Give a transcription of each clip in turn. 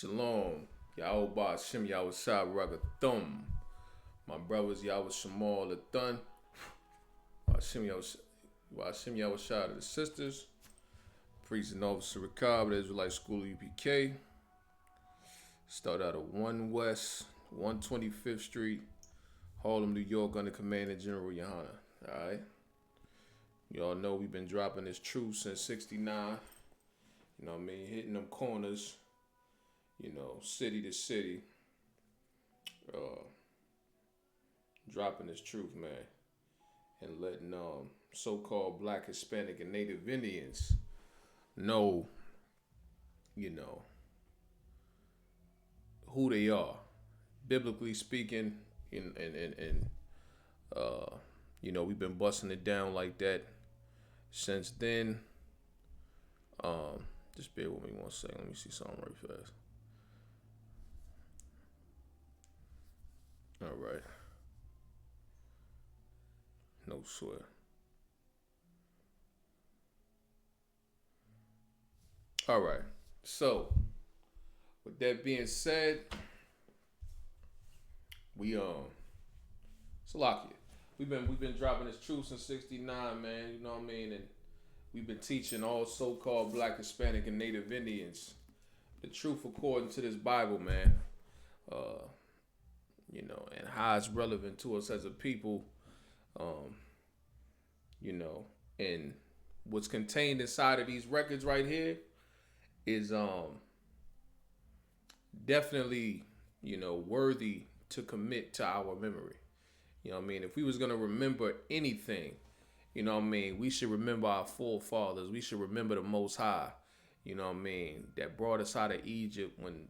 Shalom. Yahweh Shem Yahweh Ragathum. My brothers Yahweh Shemal Lathan. Shem Yahweh to the sisters. Priest and Officer Rakab, the Israelite School of UPK. Start out of 1 West, 125th Street, Harlem, New York, under Command of General Yohana. Alright. Y'all know we've been dropping this truth since 69. You know what I mean? Hitting them corners, city to city. Dropping this truth, man. And letting so-called Black, Hispanic, and Native Indians know, who they are. Biblically speaking, we've been busting it down like that since then. Just bear with me 1 second. Let me see something right fast. All right. No sweat. All right. So, with that being said, Salakia. We've been dropping this truth since 69, man. You know what I mean? And we've been teaching all so-called Black, Hispanic, and Native Indians the truth according to this Bible, man. And how it's relevant to us as a people. And what's contained inside of these records right here is definitely, worthy to commit to our memory. You know what I mean? If we was gonna remember anything, we should remember our forefathers. We should remember the Most High, that brought us out of Egypt when,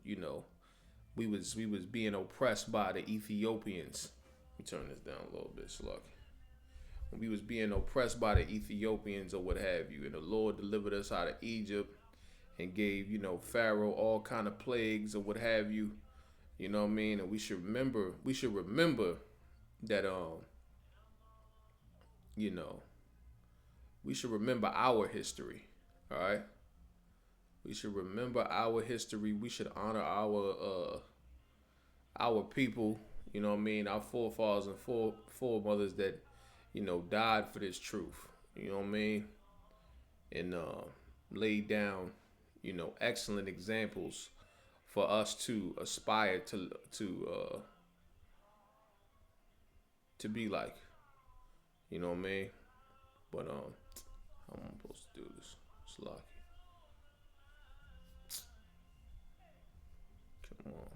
we was being oppressed by the Ethiopians. Let me turn this down a little bit, Sluck. When we was being oppressed by the Ethiopians or what have you, and the Lord delivered us out of Egypt and gave, Pharaoh all kind of plagues or what have you, and we should remember that, we should remember our history, all right? We should remember our history. We should honor our people, our forefathers and foremothers that, died for this truth, and laid down, excellent examples for us to aspire to be like, But how am I supposed to do this? It's lucky. Come on.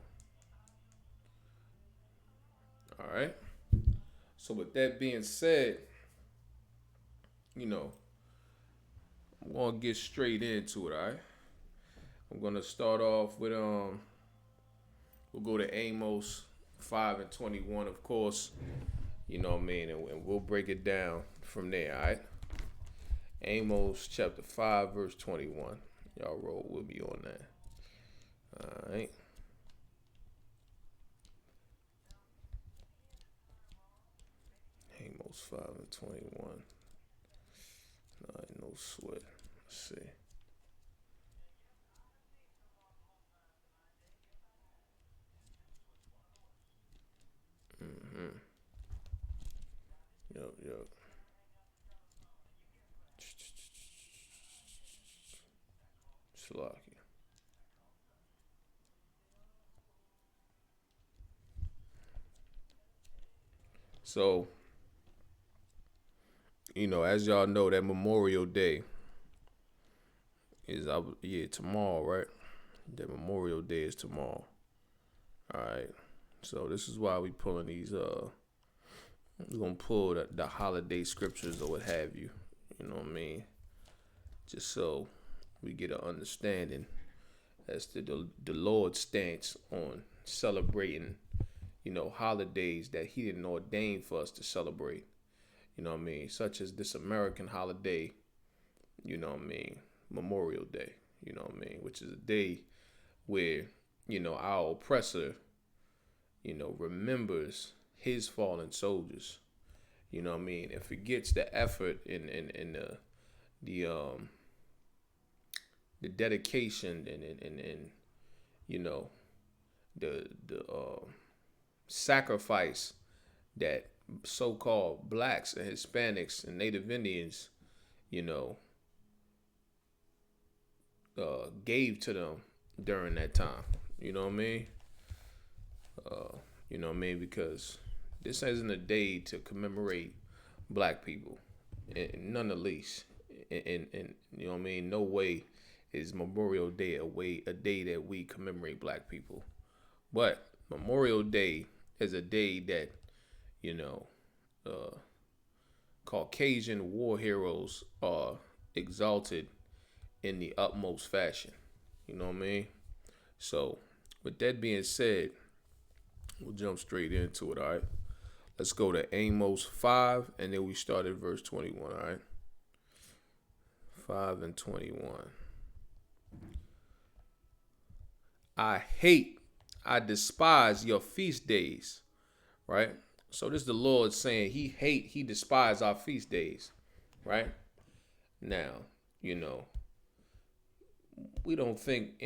All right. So with that being said, I'm gonna get straight into it. All right. I'm gonna start off with we'll go to Amos 5:21, of course. And we'll break it down from there, all right? Amos chapter 5, verse 21. Y'all roll with me on that. All right. Amos 5:21. All right, no sweat. Let's see. Yup. Slocky. So, as y'all know, that Memorial Day is tomorrow, right? That Memorial Day is tomorrow. All right. So this is why we pulling these we're gonna pull the holiday scriptures or what have you. You know what I mean? Just so we get an understanding as to the Lord's stance on celebrating, holidays that He didn't ordain for us to celebrate. Such as this American holiday, Memorial Day, which is a day where, our oppressor, remembers his fallen soldiers, and forgets the effort and the dedication and you know, the sacrifice that so-called blacks and Hispanics and Native Indians, you know, gave to them during that time. You know what I mean? You know what I mean? Because this isn't a day to commemorate black people, and none the least. And you know what I mean? No way is Memorial Day a day that we commemorate black people. But Memorial Day is a day that, you know, Caucasian war heroes are exalted in the utmost fashion. You know what I mean? So, with that being said, we'll jump straight into it, all right? Let's go to Amos 5, and then we start at verse 21, all right? 5 and 21. I despise your feast days, right? So this is the Lord saying he despise our feast days, right? Now, you know, we don't think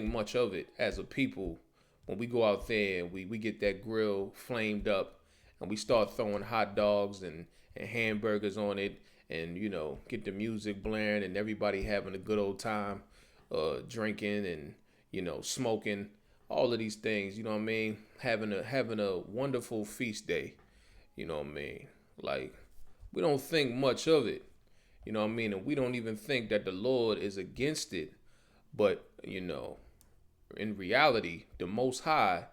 much of it as a people when we go out there and we get that grill flamed up and we start throwing hot dogs and hamburgers on it, and you know, get the music blaring and everybody having a good old time, drinking and, you know, smoking, all of these things, you know what I mean? Having a wonderful feast day, you know what I mean? Like, we don't think much of it, you know what I mean? And we don't even think that the Lord is against it. But, you know, in reality, the Most High,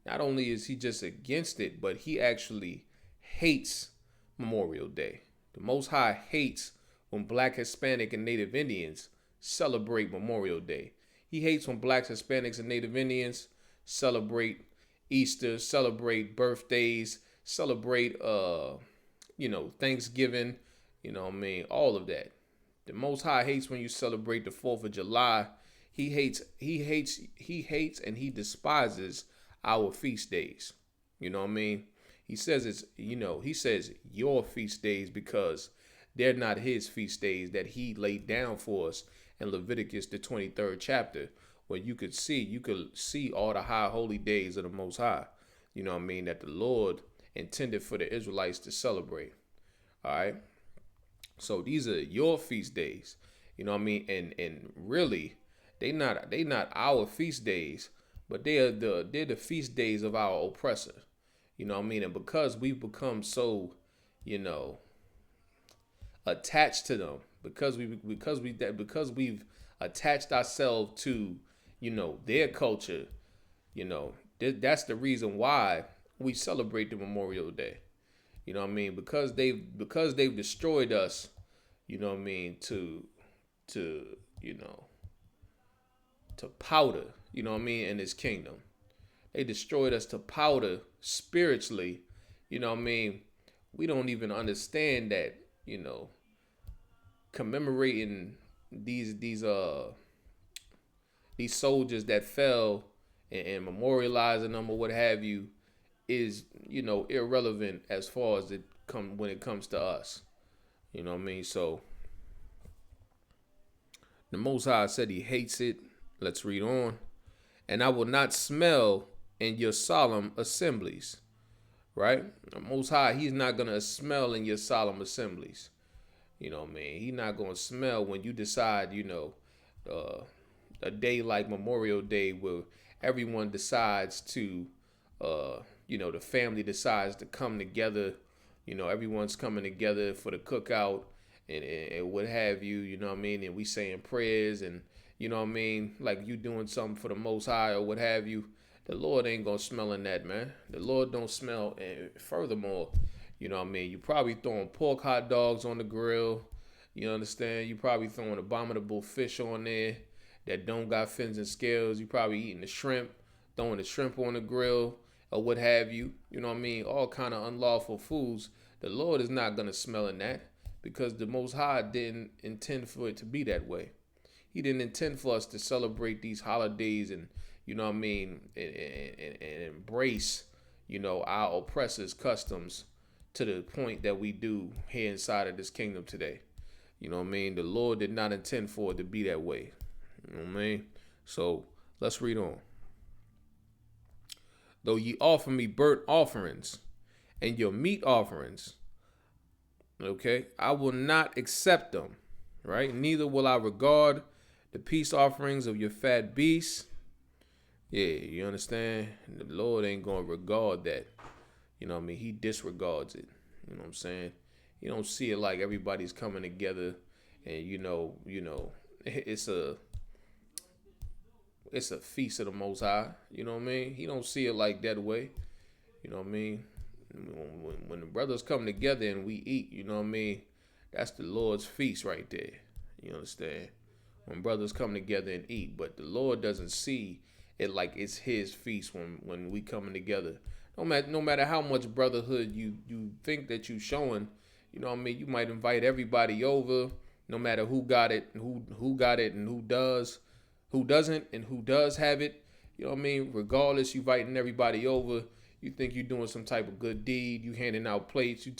not only is he just against it, but he actually hates Memorial Day. The Most High hates when Black, Hispanic, and Native Indians celebrate Memorial Day. He hates when Blacks, Hispanics, and Native Indians celebrate Easter, celebrate birthdays, celebrate, you know, Thanksgiving, you know what I mean? All of that. The Most High hates when you celebrate the 4th of July. He hates, and he despises our feast days. You know what I mean? He says he says your feast days because they're not his feast days that he laid down for us in Leviticus, the 23rd chapter, where you could see all the high holy days of the Most High. You know what I mean? That the Lord intended for the Israelites to celebrate. All right. So these are your feast days. You know what I mean? And really, They not our feast days, but they're the feast days of our oppressor. You know what I mean? And because we've become so, you know, attached to them, because we've attached ourselves to, you know, their culture, you know, that's the reason why we celebrate the Memorial Day. You know what I mean? Because they've destroyed us, you know what I mean, to you know, to powder, you know what I mean, in his kingdom. They destroyed us to powder spiritually, you know what I mean. We don't even understand that, you know, commemorating these soldiers that fell and memorializing them or what have you is, you know, irrelevant as far as when it comes to us. You know what I mean? So the Most High said he hates it. Let's read on. And I will not smell in your solemn assemblies. Right? The Most High, he's not going to smell in your solemn assemblies. You know what I mean? He's not going to smell when you decide, you know, a day like Memorial Day where everyone decides to, you know, the family decides to come together. You know, everyone's coming together for the cookout and what have you, you know what I mean? And we saying prayers and, you know what I mean? Like you doing something for the Most High or what have you. The Lord ain't going to smell in that, man. The Lord don't smell. And furthermore, you know what I mean? You probably throwing pork hot dogs on the grill. You understand? You probably throwing abominable fish on there that don't got fins and scales. You probably eating the shrimp, throwing the shrimp on the grill or what have you. You know what I mean? All kind of unlawful foods. The Lord is not going to smell in that because the Most High didn't intend for it to be that way. He didn't intend for us to celebrate these holidays and, you know what I mean, and embrace, you know, our oppressors' customs to the point that we do here inside of this kingdom today. You know what I mean? The Lord did not intend for it to be that way. You know what I mean? So let's read on. though ye offer me burnt offerings and your meat offerings, okay, I will not accept them, right? Neither will I regard the peace offerings of your fat beasts. Yeah, you understand? The Lord ain't going to regard that. You know what I mean? He disregards it. You know what I'm saying? You don't see it like everybody's coming together and it's a feast of the Most High. You know what I mean? He don't see it like that way. You know what I mean? When the brothers come together and we eat, you know what I mean? That's the Lord's feast right there. You understand? When brothers come together and eat, but the Lord doesn't see it like it's his feast when we coming together. No matter how much brotherhood you think that you showing, you know what I mean? You might invite everybody over, no matter who got it, who got it and who doesn't and who does have it. You know what I mean? Regardless, you inviting everybody over. You think you're doing some type of good deed. You handing out plates. You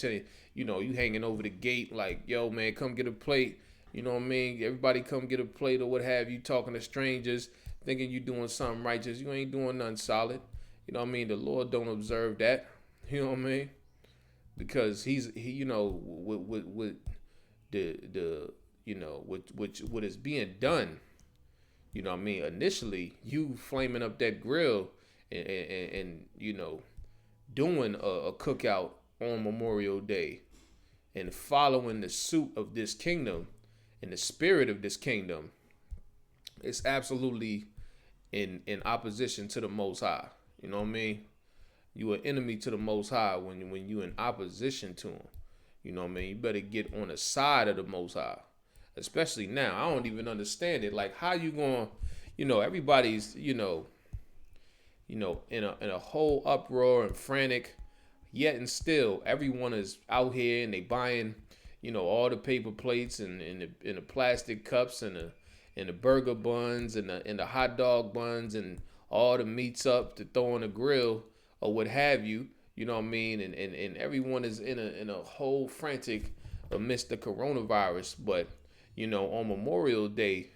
hanging over the gate like, yo, man, come get a plate. You know what I mean? Everybody come get a plate or what have you, talking to strangers, thinking you doing something righteous. You ain't doing nothing solid. You know what I mean? The Lord don't observe that. You know what I mean? Because with what is being done, you know what I mean? Initially, you flaming up that grill and doing a cookout on Memorial Day and following the suit of this kingdom and the spirit of this kingdom, it's absolutely in opposition to the Most High. You know what I mean? You an enemy to the Most High when you in opposition to him. You know what I mean? You better get on the side of the Most High. Especially now. I don't even understand it. Like, how you going, everybody's, in a whole uproar and frantic, yet and still everyone is out here and they buying, all the paper plates and the plastic cups and the burger buns and the hot dog buns and all the meats up to throw on the grill or what have you. You know what I mean? And everyone is in a whole frantic amidst the coronavirus. But, on Memorial Day,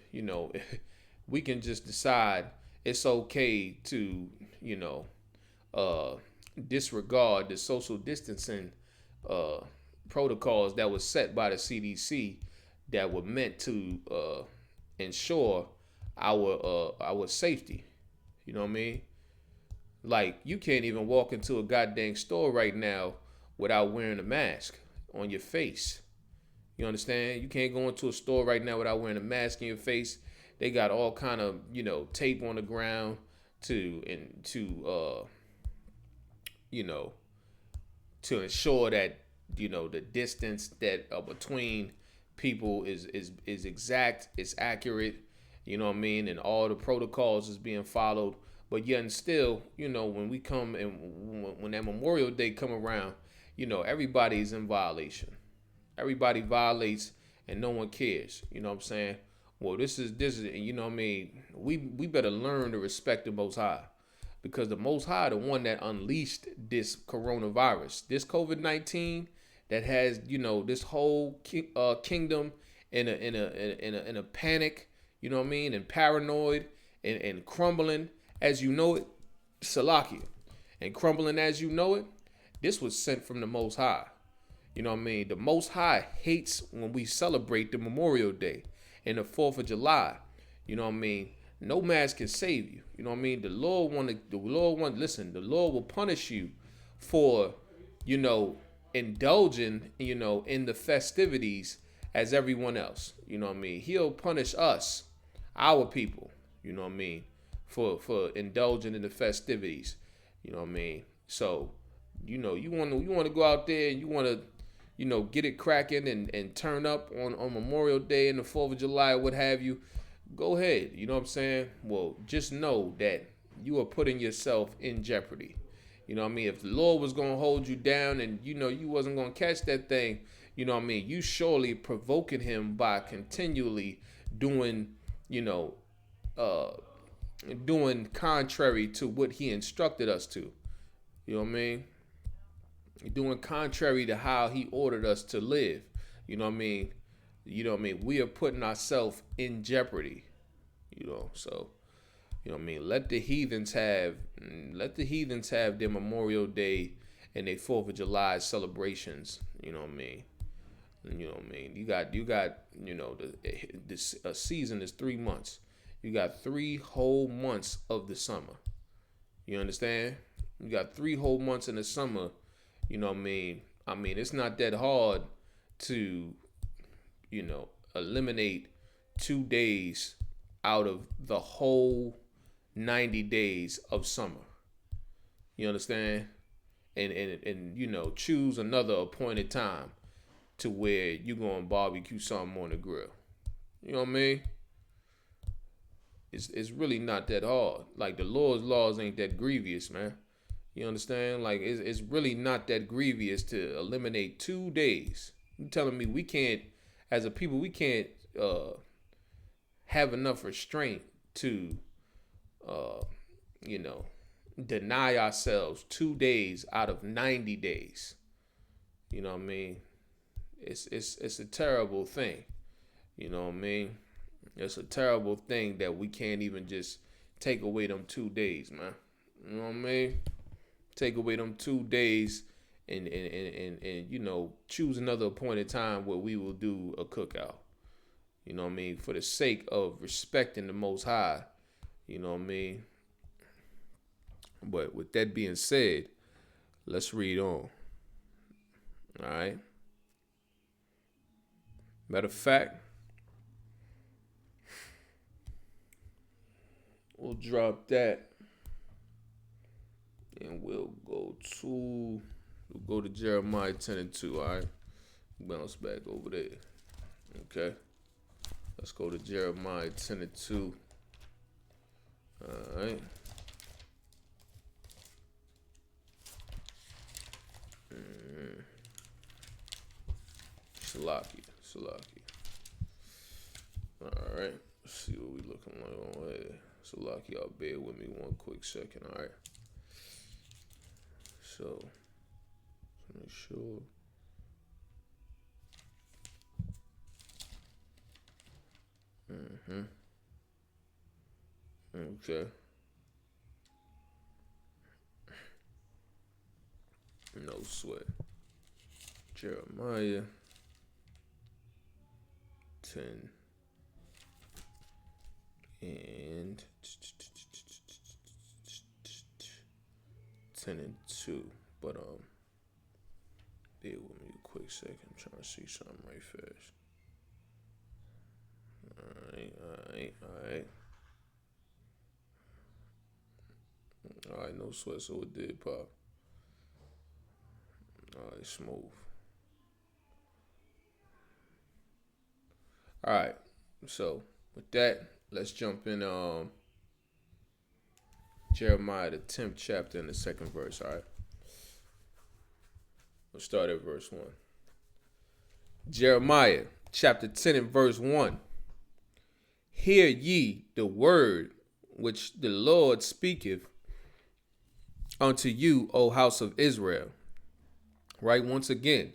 we can just decide it's okay to, disregard the social distancing protocols that was set by the CDC that were meant to ensure our safety. You know what I mean? Like, you can't even walk into a goddamn store right now without wearing a mask on your face. You understand? You can't go into a store right now without wearing a mask on your face. They got all kind of, tape on the ground to ensure that, the distance that between people is exact, is accurate, you know what I mean? And all the protocols is being followed. But yet and still, when we come and when that Memorial Day come around, everybody's in violation. Everybody violates and no one cares. You know what I'm saying? Well, this is, you know what I mean? We better learn to respect the Most High, because the Most High, the one that unleashed this coronavirus, this COVID-19 that has, this whole kingdom in a panic, you know what I mean? And paranoid and crumbling as you know it, Salakia, and crumbling as you know it. This was sent from the Most High. You know what I mean? The Most High hates when we celebrate the Memorial Day and the 4th of July. You know what I mean? No mask can save you. You know what I mean? The Lord will punish you for, indulging, in the festivities as everyone else. You know what I mean? He'll punish us, our people, you know what I mean, for indulging in the festivities. You know what I mean? So, you want to go out there and you want to, get it cracking and turn up on Memorial Day and the 4th of July or what have you. Go ahead. You know what I'm saying? Well, just know that you are putting yourself in jeopardy. You know what I mean? If the Lord was going to hold you down and, you wasn't going to catch that thing, you know what I mean? You surely provoking him by continually doing, doing contrary to what he instructed us to. You know what I mean? Doing contrary to how he ordered us to live. You know what I mean? We are putting ourselves in jeopardy. So, You know what I mean? Let the heathens have their Memorial Day and their 4th of July celebrations. You know what I mean? You know what I mean? You got a season is 3 months. You got 3 whole months of the summer. You understand? You got 3 whole months in the summer. You know what I mean? I mean, it's not that hard to, eliminate 2 days out of the whole 90 days of summer. You understand? And choose another appointed time to where you're going to barbecue something on the grill. You know what I mean? It's really not that hard. Like, the Lord's laws ain't that grievous, man. You understand? Like, it's really not that grievous to eliminate 2 days. You telling me we can't, as a people, we can't have enough restraint to, deny ourselves 2 days out of 90 days. You know what I mean? It's a terrible thing. You know what I mean? It's a terrible thing that we can't even just take away them 2 days, man. You know what I mean? Take away them 2 days and choose another appointed time where we will do a cookout. You know what I mean? For the sake of respecting the Most High. You know what I mean? But with that being said, let's read on. All right. Matter of fact, we'll drop that and we'll go to Jeremiah 10:2. All right. Bounce back over there. Okay. Let's go to Jeremiah 10:2. All right. Salaki. All right. Let's see what we looking like on here. Salaki, y'all bear with me one quick second. All right. So, let's make sure. Okay. No sweat. Jeremiah 10 and 10:2. But bear with me a quick second. I'm trying to see something right fast. All right, no sweat, so it did pop. All right, smooth. All right, so with that, let's jump in Jeremiah, the 10th chapter and the 2nd verse. All right, we'll start at verse 1. Jeremiah chapter 10 and verse 1. Hear ye the word which the Lord speaketh unto you, O house of Israel. Right, once again,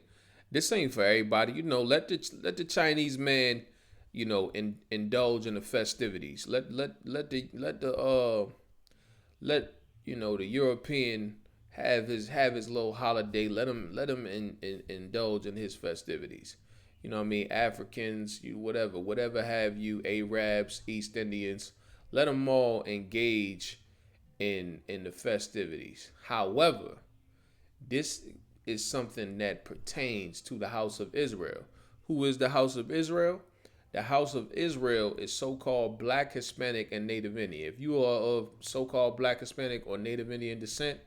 this ain't for everybody. Let the Chinese man, indulge in the festivities. Let the European have his little holiday. Let him indulge in his festivities. You know what I mean? Africans, whatever have you, Arabs, East Indians, let them all engage in the festivities. However, this is something that pertains to the house of Israel. Who is the house of Israel? The house of Israel is so-called Black, Hispanic, and Native Indian. If you are of so-called Black, Hispanic, or Native Indian descent,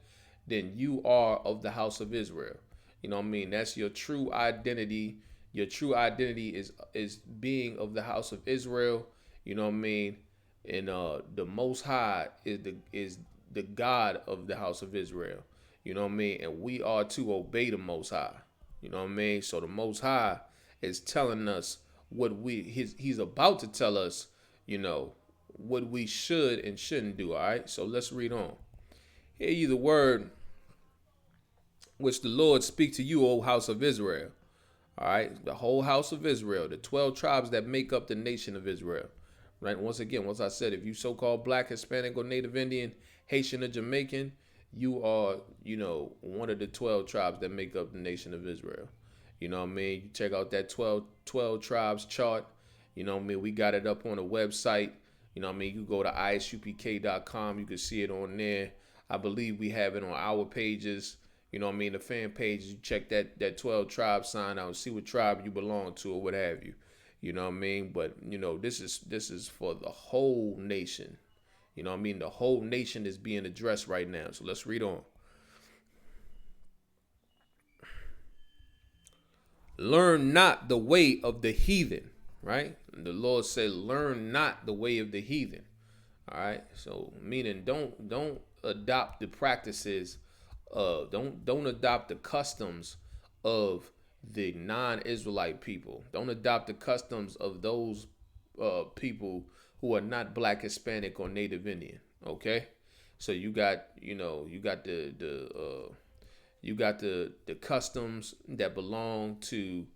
then you are of the house of Israel. You know what I mean? That's your true identity. Your true identity is being of the house of Israel. You know what I mean? And the Most High is the God of the house of Israel. You know what I mean? And we are to obey the Most High. You know what I mean? So the Most High is telling us what he's about to tell us, what we should and shouldn't do. All right. So let's read on. Hear ye the word which the Lord speak to you, O house of Israel. All right. The whole house of Israel, the 12 tribes that make up the nation of Israel. right? Once I said, if you so-called black, Hispanic, or Native Indian, Haitian, or Jamaican, you are, one of the 12 tribes that make up the nation of Israel. You know what I mean? You check out that 12 tribes chart. You know what I mean? We got it up on the website. You know what I mean? You go to isupk.com. You can see it on there. I believe we have it on our pages. You know what I mean? The fan pages. You check that 12 tribe sign out and see what tribe you belong to or what have you. You know what I mean? But, this is for the whole nation. You know what I mean? The whole nation is being addressed right now. So let's read on. Learn not the way of the heathen, right? The Lord said, learn not the way of the heathen. All right. So meaning don't adopt the practices don't adopt the customs of the non-Israelite people. Don't adopt the customs of those people who are not black, Hispanic, or Native Indian. Okay. So you got the customs that belong to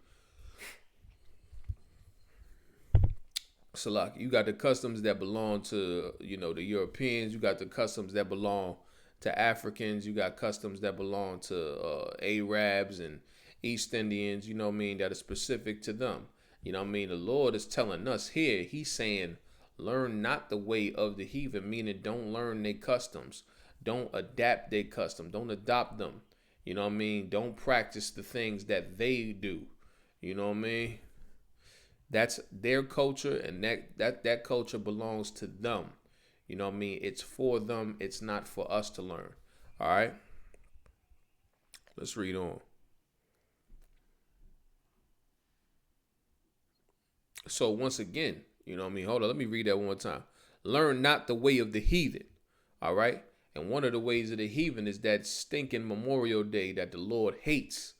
Salak. You got the customs that belong to, the Europeans. You got the customs that belong to Africans. You got customs that belong to Arabs and East Indians, you know what I mean, that are specific to them. You know what I mean? The Lord is telling us here, he's saying, learn not the way of the heathen, meaning don't learn their customs. Don't adapt their custom. Don't adopt them. You know what I mean? Don't practice the things that they do. You know what I mean? That's their culture, and that culture belongs to them. You know what I mean? It's for them. It's not for us to learn. All right? Let's read on. So once again, you know what I mean? Hold on. Let me read that one more time. Learn not the way of the heathen. All right? And one of the ways of the heathen is that stinking Memorial Day that the Lord hates.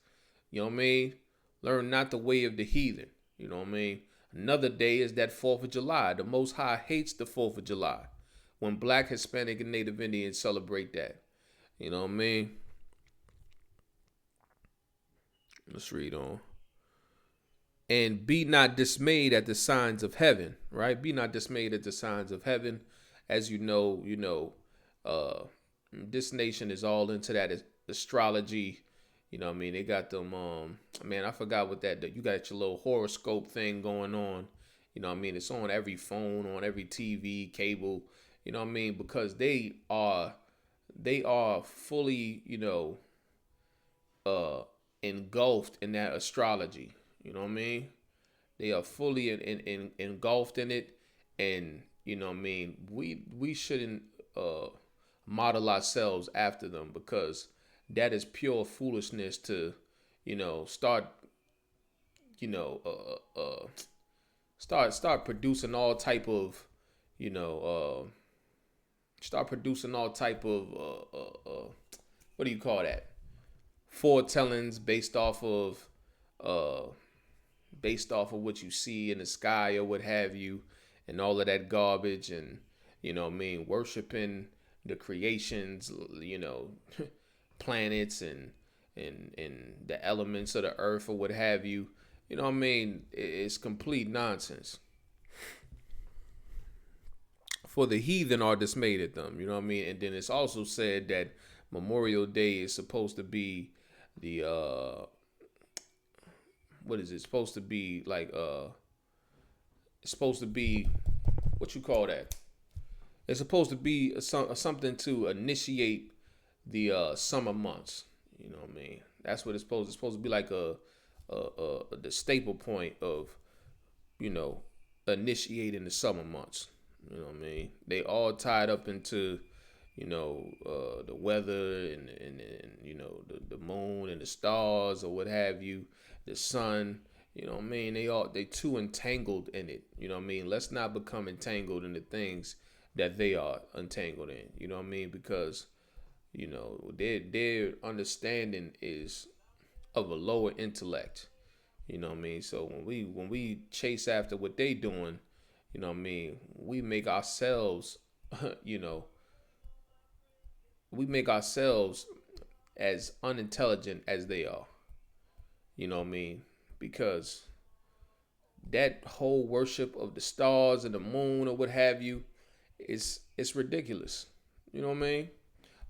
You know what I mean? Learn not the way of the heathen. You know what I mean? Another day is that 4th of July. The Most High hates the 4th of July when black, Hispanic, and Native Indians celebrate that. You know what I mean? Let's read on. And be not dismayed at the signs of heaven, right? Be not dismayed at the signs of heaven. As you know, this nation is all into that astrology. You know what I mean? They got them, man, I forgot what that, you got your little horoscope thing going on. You know what I mean? It's on every phone, on every TV, cable, you know what I mean? Because they are fully, engulfed in that astrology. You know what I mean? They are fully engulfed in it. And, you know what I mean? We shouldn't model ourselves after them, because that is pure foolishness to, start, start producing all type of, what do you call that? Foretellings based off of what you see in the sky or what have you, and all of that garbage, and worshiping the creations, planets and the elements of the earth or what have you. You know what I mean? It's complete nonsense. For the heathen are dismayed at them. You know what I mean? And then it's also said that Memorial Day is supposed to be the what is it supposed to be like? It's supposed to be, what you call that? It's supposed to be something to initiate the summer months. You know what I mean? That's what it's supposed. It's supposed to be like the staple point of, initiating the summer months. You know what I mean? They all tied up into, the weather and the moon and the stars or what have you, the sun. You know what I mean? They too entangled in it. You know what I mean? Let's not become entangled in the things that they are entangled in. You know what I mean? Because, their understanding is of a lower intellect. You know what I mean? So when we chase after what they doing, you know what I mean, we make ourselves, we make ourselves as unintelligent as they are. You know what I mean? Because that whole worship of the stars and the moon or what have you, it's ridiculous. You know what I mean?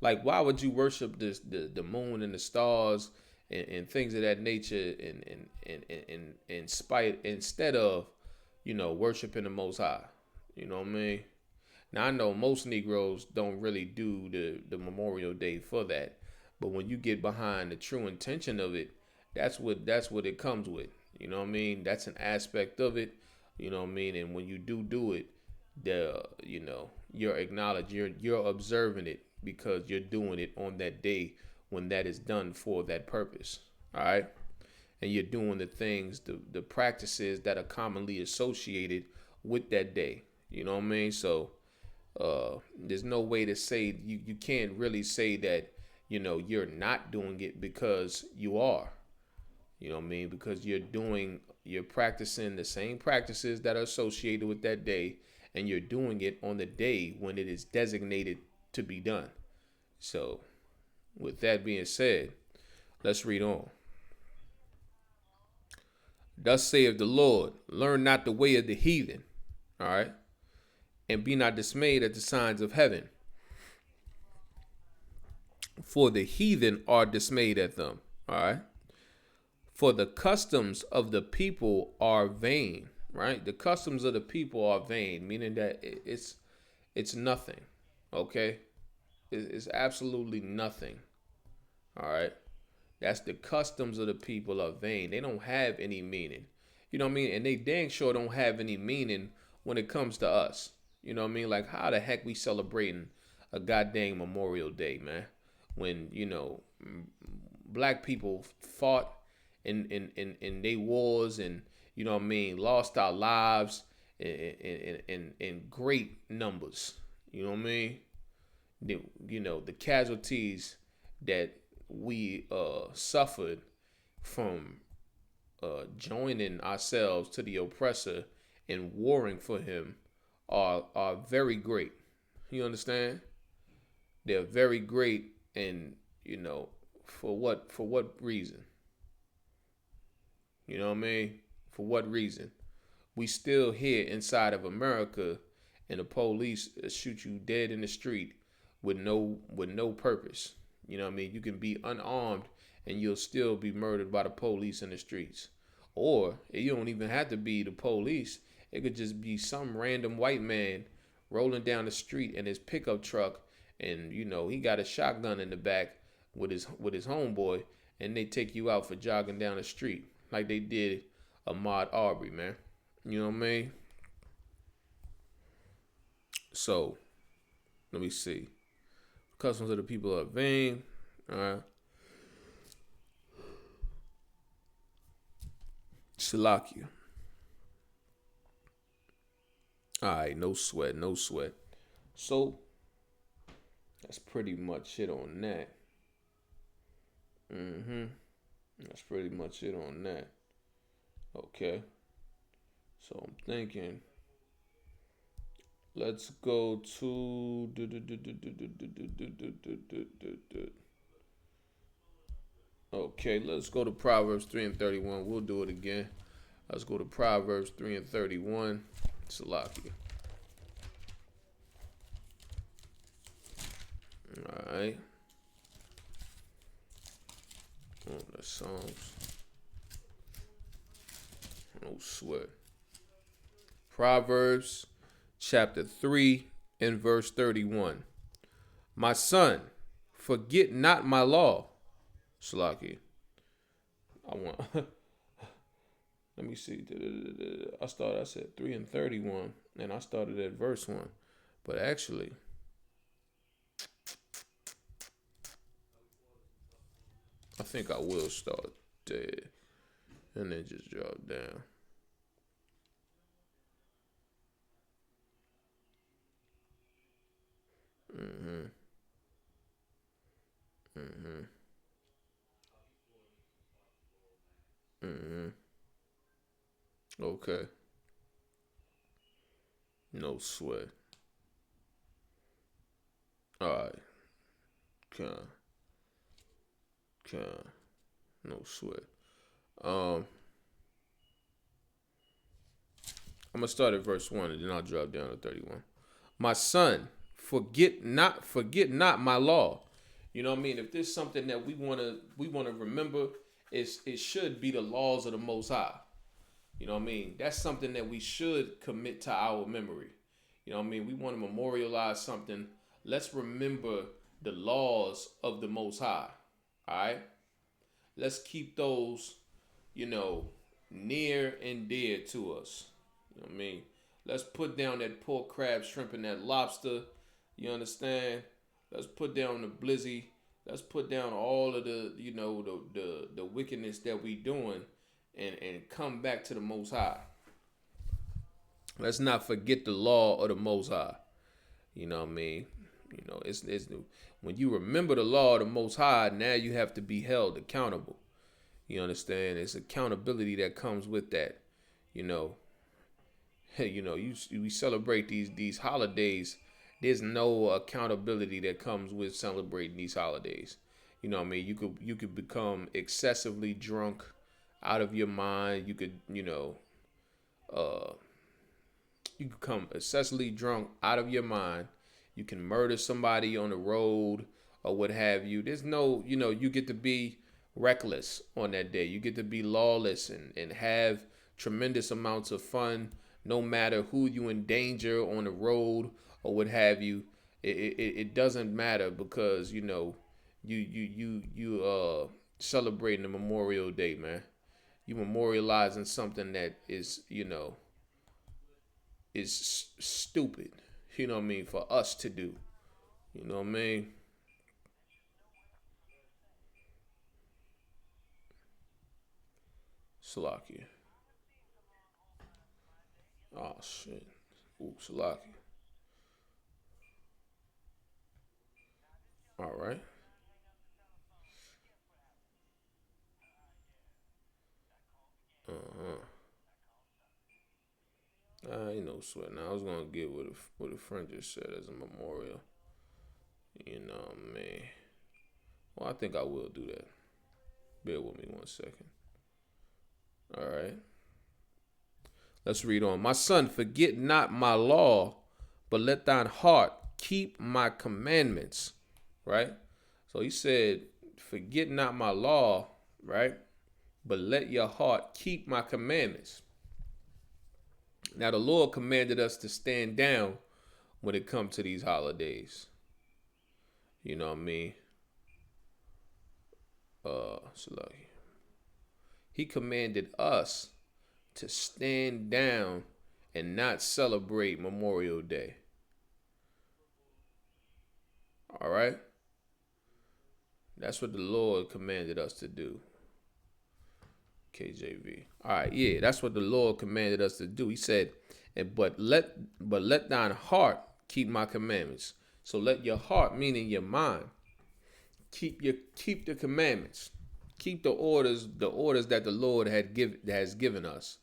Like, why would you worship the moon and the stars and things of that nature in spite instead of, worshiping the Most High? You know what I mean? Now I know most Negroes don't really do the Memorial Day for that, but when you get behind the true intention of it, that's what it comes with. You know what I mean? That's an aspect of it. You know what I mean? And when you do it, you're acknowledged, you're observing it because you're doing it on that day when that is done for that purpose. All right, and you're doing the things, the practices that are commonly associated with that day. You know what I mean? So there's no way to say you can't really say that you're not doing it because you are. You know what I mean? Because you're practicing the same practices that are associated with that day, and you're doing it on the day when it is designated to be done. So, with that being said, let's read on. Thus saith the Lord, learn not the way of the heathen, all right, and be not dismayed at the signs of heaven, for the heathen are dismayed at them, all right. For the customs of the people are vain, right? The customs of the people are vain, meaning that it's nothing, okay? It's absolutely nothing, all right? That's the customs of the people are vain. They don't have any meaning, you know what I mean? And they dang sure don't have any meaning when it comes to us, you know what I mean? Like, how the heck we celebrating a goddamn Memorial Day, man? When black people fought in they wars, and you know what I mean, lost our lives in great numbers. You know what I mean? The casualties that we suffered from joining ourselves to the oppressor and warring for him are very great. You understand? They're very great, and for what reason? You know what I mean? For what reason? We still here inside of America, and the police shoot you dead in the street with no purpose. You know what I mean? You can be unarmed and you'll still be murdered by the police in the streets. Or you don't even have to be the police. It could just be some random white man rolling down the street in his pickup truck, and he got a shotgun in the back with his homeboy, and they take you out for jogging down the street like they did Ahmaud Arbery, man. You know what I mean? So, let me see. Customs of the people are vain. All right. Salakia. All right, no sweat, no sweat. So, that's pretty much it on that. That's pretty much it on that. Okay. So I'm thinking, let's go to okay, let's go to Proverbs 3 and 31. We'll do it again. Let's go to Proverbs 3 and 31. Salakia. All right. Oh, that's Psalms. No sweat. Proverbs chapter 3 and verse 31. My son, forget not my law. Salaki. I want. Let me see. I said 3 and 31, and I started at verse 1. But actually, I think I will start there and then just drop down. Okay. No sweat. All right. Can. No sweat. I'm gonna start at verse 1 and then I'll drop down to 31. My son, forget not my law. You know what I mean? If there's something that we wanna remember, it should be the laws of the Most High. You know what I mean? That's something that we should commit to our memory. You know what I mean? We want to memorialize something. Let's remember the laws of the Most High. All right? Let's keep those, you know, near and dear to us. You know what I mean? Let's put down that pork, crab, shrimp, and that lobster. You understand? Let's put down the blizzy. Let's put down all of the, the wickedness that we doing, and come back to the Most High. Let's not forget the law of the Most High. You know what I mean? You know, it's when you remember the law of the Most High, now you have to be held accountable. You understand? It's accountability that comes with that. You know, we celebrate these holidays. There's no accountability that comes with celebrating these holidays. You know what I mean? You could become excessively drunk, out of your mind. You could, you could become excessively drunk, out of your mind. You can murder somebody on the road or what have you. There's no, you get to be reckless on that day. You get to be lawless and have tremendous amounts of fun, no matter who you endanger on the road or what have you. It doesn't matter, because you celebrating the Memorial Day, man. You memorializing something that is, is stupid. You know what I mean? For us to do. You know what I mean? Salakia. Oh shit. Ooh, Salakia. All right. Uh-huh. I ain't no sweat. Now I was gonna get what a friend just said as a memorial. You know what I mean? Well, I think I will do that. Bear with me 1 second. All right. Let's read on. My son, forget not my law, but let thine heart keep my commandments. Right? So he said, forget not my law, right? But let your heart keep my commandments. Now the Lord commanded us to stand down when it comes to these holidays. You know what I mean? So like, he commanded us to stand down and not celebrate Memorial Day. All right? That's what the Lord commanded us to do. KJV. All right, yeah, that's what the Lord commanded us to do. He said, but let thine heart keep my commandments. So let your heart, meaning your mind, keep the commandments. Keep the orders that the Lord has given us.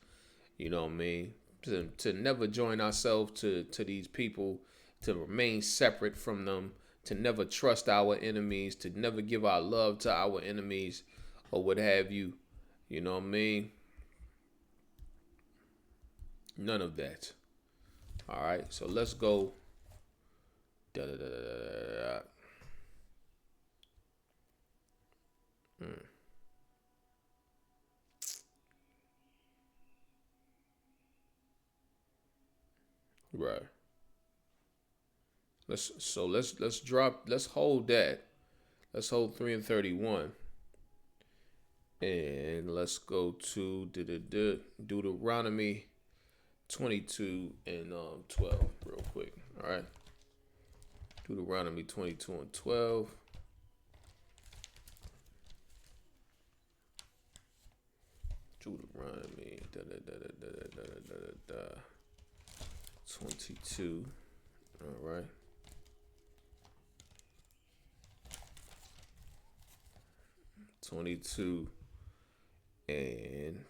You know what I mean? To never join ourselves to these people, to remain separate from them, to never trust our enemies, to never give our love to our enemies, or what have you. You know what I mean? None of that. All right, so let's go. Da, da, da, da, da, da. Right. Let's hold that. Let's hold 3 and 31. And let's go to Deuteronomy 22 and 12 real quick. All right. Deuteronomy 22 and 12. Deuteronomy 22. All right. 22 and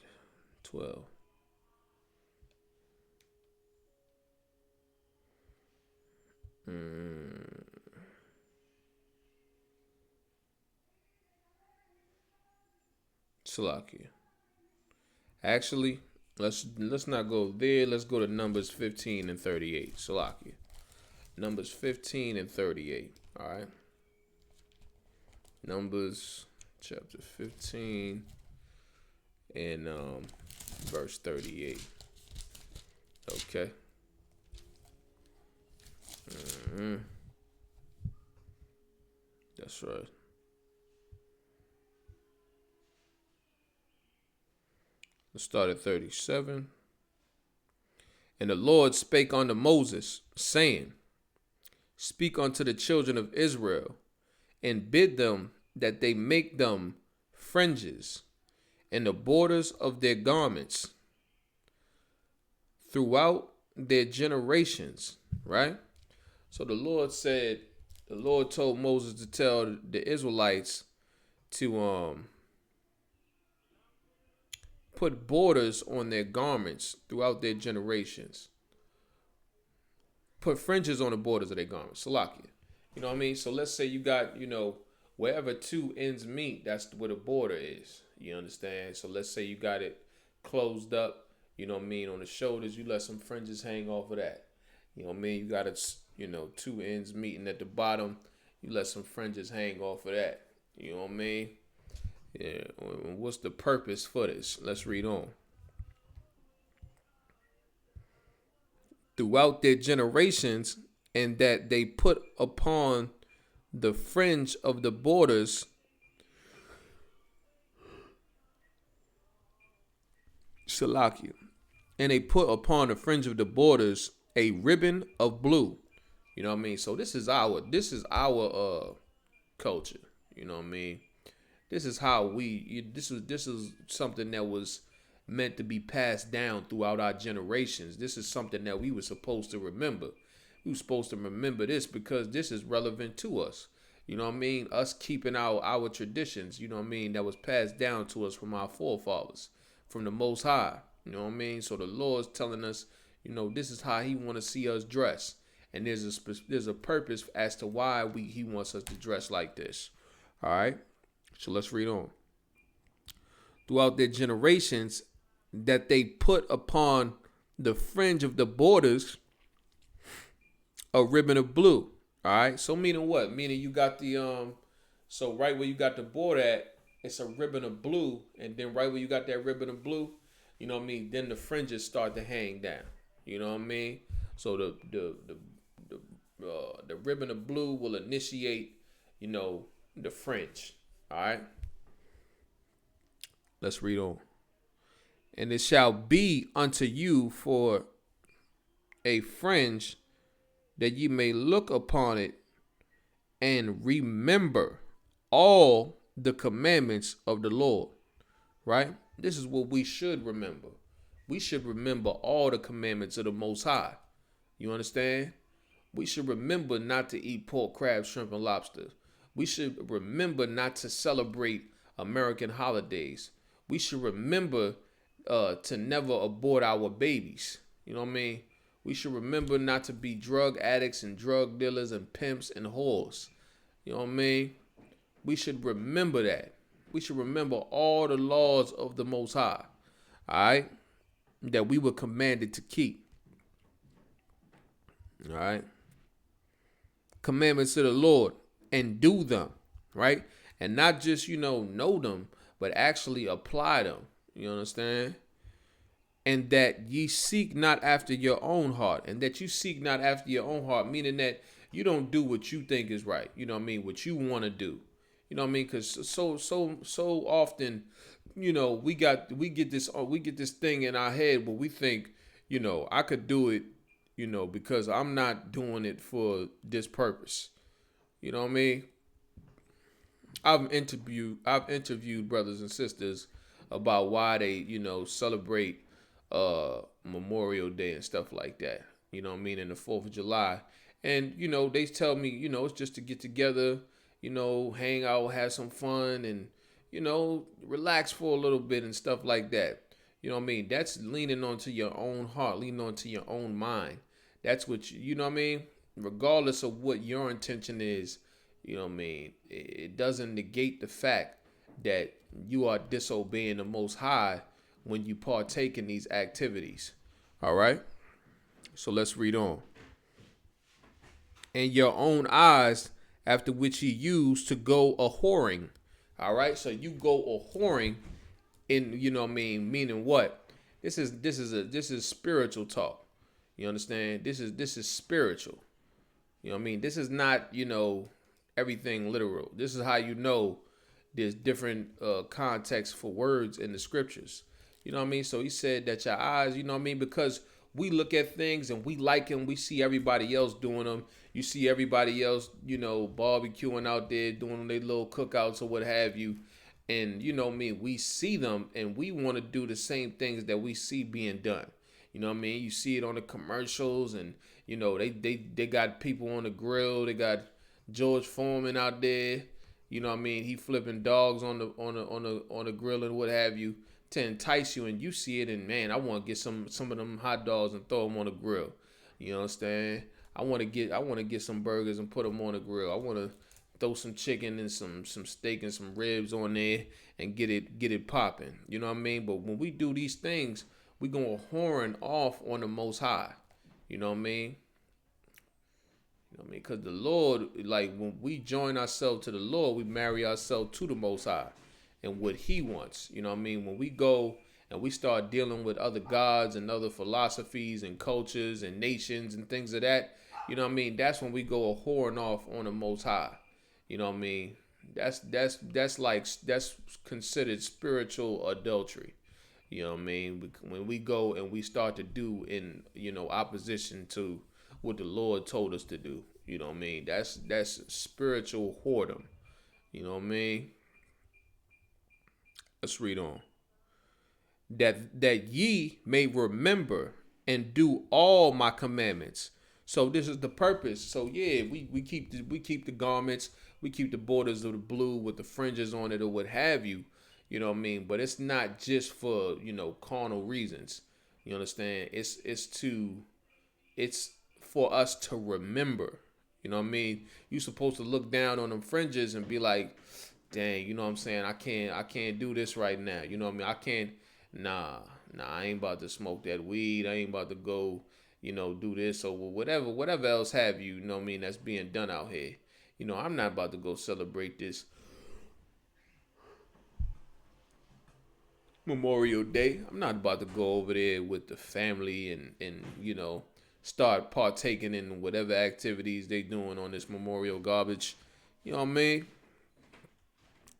12. Salakia. Actually, Let's not go there. Let's go to Numbers 15 and 38. Salakia. Numbers 15 and 38. All right. Numbers chapter 15 and verse 38. Okay. That's right. Let's start at 37. And the Lord spake unto Moses, saying, Speak unto the children of Israel, and bid them that they make them fringes in the borders of their garments throughout their generations. Right? So the Lord told Moses to tell the Israelites to put borders on their garments throughout their generations. Put fringes on the borders of their garments. Salakia. You know what I mean? So let's say you got, wherever two ends meet, that's where the border is. You understand? So let's say you got it closed up, you know what I mean, on the shoulders, you let some fringes hang off of that. You know what I mean? You got it, two ends meeting at the bottom, you let some fringes hang off of that. You know what I mean? Yeah. What's the purpose for this? Let's read on. Throughout their generations, and that they put upon the fringe of the borders Salakia. And they put upon the fringe of the borders a ribbon of blue. You know what I mean? So this is our culture. You know what I mean? This is how this is something that was meant to be passed down throughout our generations. This is something that we were supposed to remember. We were supposed to remember this because this is relevant to us. You know what I mean? Us keeping our traditions, you know what I mean, that was passed down to us from our forefathers, from the Most High. You know what I mean? So the Lord's telling us, this is how he want to see us dress. And there's a purpose as to why he wants us to dress like this. All right? So let's read on. Throughout their generations, that they put upon the fringe of the borders a ribbon of blue. All right. So meaning what? Meaning you got the so right where you got the border at, it's a ribbon of blue, and then right where you got that ribbon of blue, you know what I mean? Then the fringes start to hang down. You know what I mean? So the ribbon of blue will initiate, the fringe. All right. Let's read on. And it shall be unto you for a fringe, that ye may look upon it and remember all the commandments of the Lord. Right? This is what we should remember. We should remember all the commandments of the Most High. You understand? We should remember not to eat pork, crab, shrimp, and lobster. We should remember not to celebrate American holidays. We should remember to never abort our babies. You know what I mean? We should remember not to be drug addicts and drug dealers and pimps and whores. You know what I mean? We should remember that. We should remember all the laws of the Most High. All right? That we were commanded to keep. All right? Commandments of the Lord, and do them. Right? And not just, know them, but actually apply them. You understand? And that ye seek not after your own heart. And that you seek not after your own heart, meaning that you don't do what you think is right. You know what I mean? What you want to do. You know what I mean? Because so often, we get this thing in our head where we think, I could do it, because I'm not doing it for this purpose. You know what I mean? I've interviewed brothers and sisters about why they, celebrate Memorial Day and stuff like that. You know what I mean? And the 4th of July. And, they tell me, it's just to get together, hang out, have some fun, and, relax for a little bit and stuff like that. You know what I mean? That's leaning onto your own heart, leaning onto your own mind. That's what you know what I mean? Regardless of what your intention is, you know what I mean? It doesn't negate the fact that you are disobeying the Most High when you partake in these activities. All right. So let's read on. And your own eyes, after which ye used to go a whoring. All right. So you go a whoring in, meaning what? This is spiritual talk. You understand? This is spiritual. You know what I mean? This is not, everything literal. This is how there's different contexts for words in the scriptures. You know what I mean? So he said that your eyes, because we look at things and we like them. We see everybody else doing them. You see everybody else, barbecuing out there, doing their little cookouts or what have you. And we see them and we want to do the same things that we see being done. You know what I mean? You see it on the commercials and, they got people on the grill. They got George Foreman out there. You know what I mean? He flipping dogs on the grill and what have you to entice you. And you see it and, man, I want to get some of them hot dogs and throw them on the grill. You understand? I want to get some burgers and put them on the grill. I want to throw some chicken and some steak and some ribs on there and get it popping. You know what I mean? But when we do these things, we going whoring off on the Most High. You know what I mean? Because the Lord, like when we join ourselves to the Lord, we marry ourselves to the Most High and what He wants. You know what I mean? When we go and we start dealing with other gods and other philosophies and cultures and nations and things of that, you know what I mean? That's when we go a whoring off on the Most High. You know what I mean? That's considered spiritual adultery. You know what I mean? When we go and we start to do in, opposition to what the Lord told us to do. You know what I mean? That's spiritual whoredom. You know what I mean? Let's read on. That ye may remember and do all my commandments. So this is the purpose. So yeah, we keep the garments, we keep the borders of the blue with the fringes on it or what have you. You know what I mean? But it's not just for, carnal reasons. You understand? It's for us to remember. You know what I mean? You're supposed to look down on them fringes and be like, dang, you know what I'm saying? I can't do this right now. You know what I mean? I can't, nah, I ain't about to smoke that weed. I ain't about to go, do this or whatever else have you, know what I mean, that's being done out here. I'm not about to go celebrate this Memorial Day. I'm not about to go over there with the family and start partaking in whatever activities they doing on this memorial garbage. You know what I mean?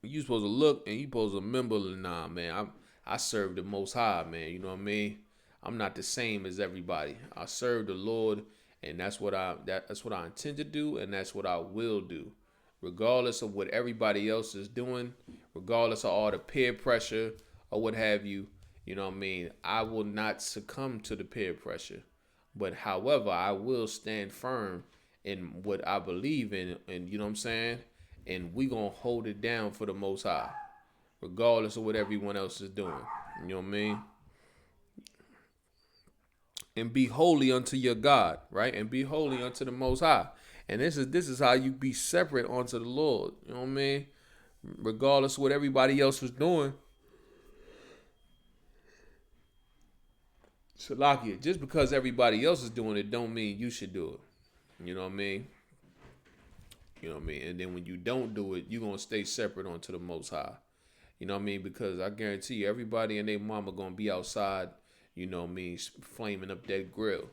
You supposed to look and you supposed to remember, nah, man, I serve the Most High, man. You know what I mean? I'm not the same as everybody. I serve the Lord, and that's what I intend to do, and that's what I will do, regardless of what everybody else is doing, regardless of all the peer pressure or what have you. You know what I mean? I will not succumb to the peer pressure, but however, I will stand firm in what I believe in, and you know what I'm saying? And we gonna hold it down for the Most High, regardless of what everyone else is doing. You know what I mean? And be holy unto your God, right? And be holy unto the Most High. And this is how you be separate unto the Lord. You know what I mean? Regardless of what everybody else is doing. Salakia, just because everybody else is doing it don't mean you should do it. You know what I mean? You know what I mean? And then when you don't do it, you're going to stay separate unto the Most High. You know what I mean? Because I guarantee you, everybody and their mama going to be outside, you know what I mean, flaming up that grill.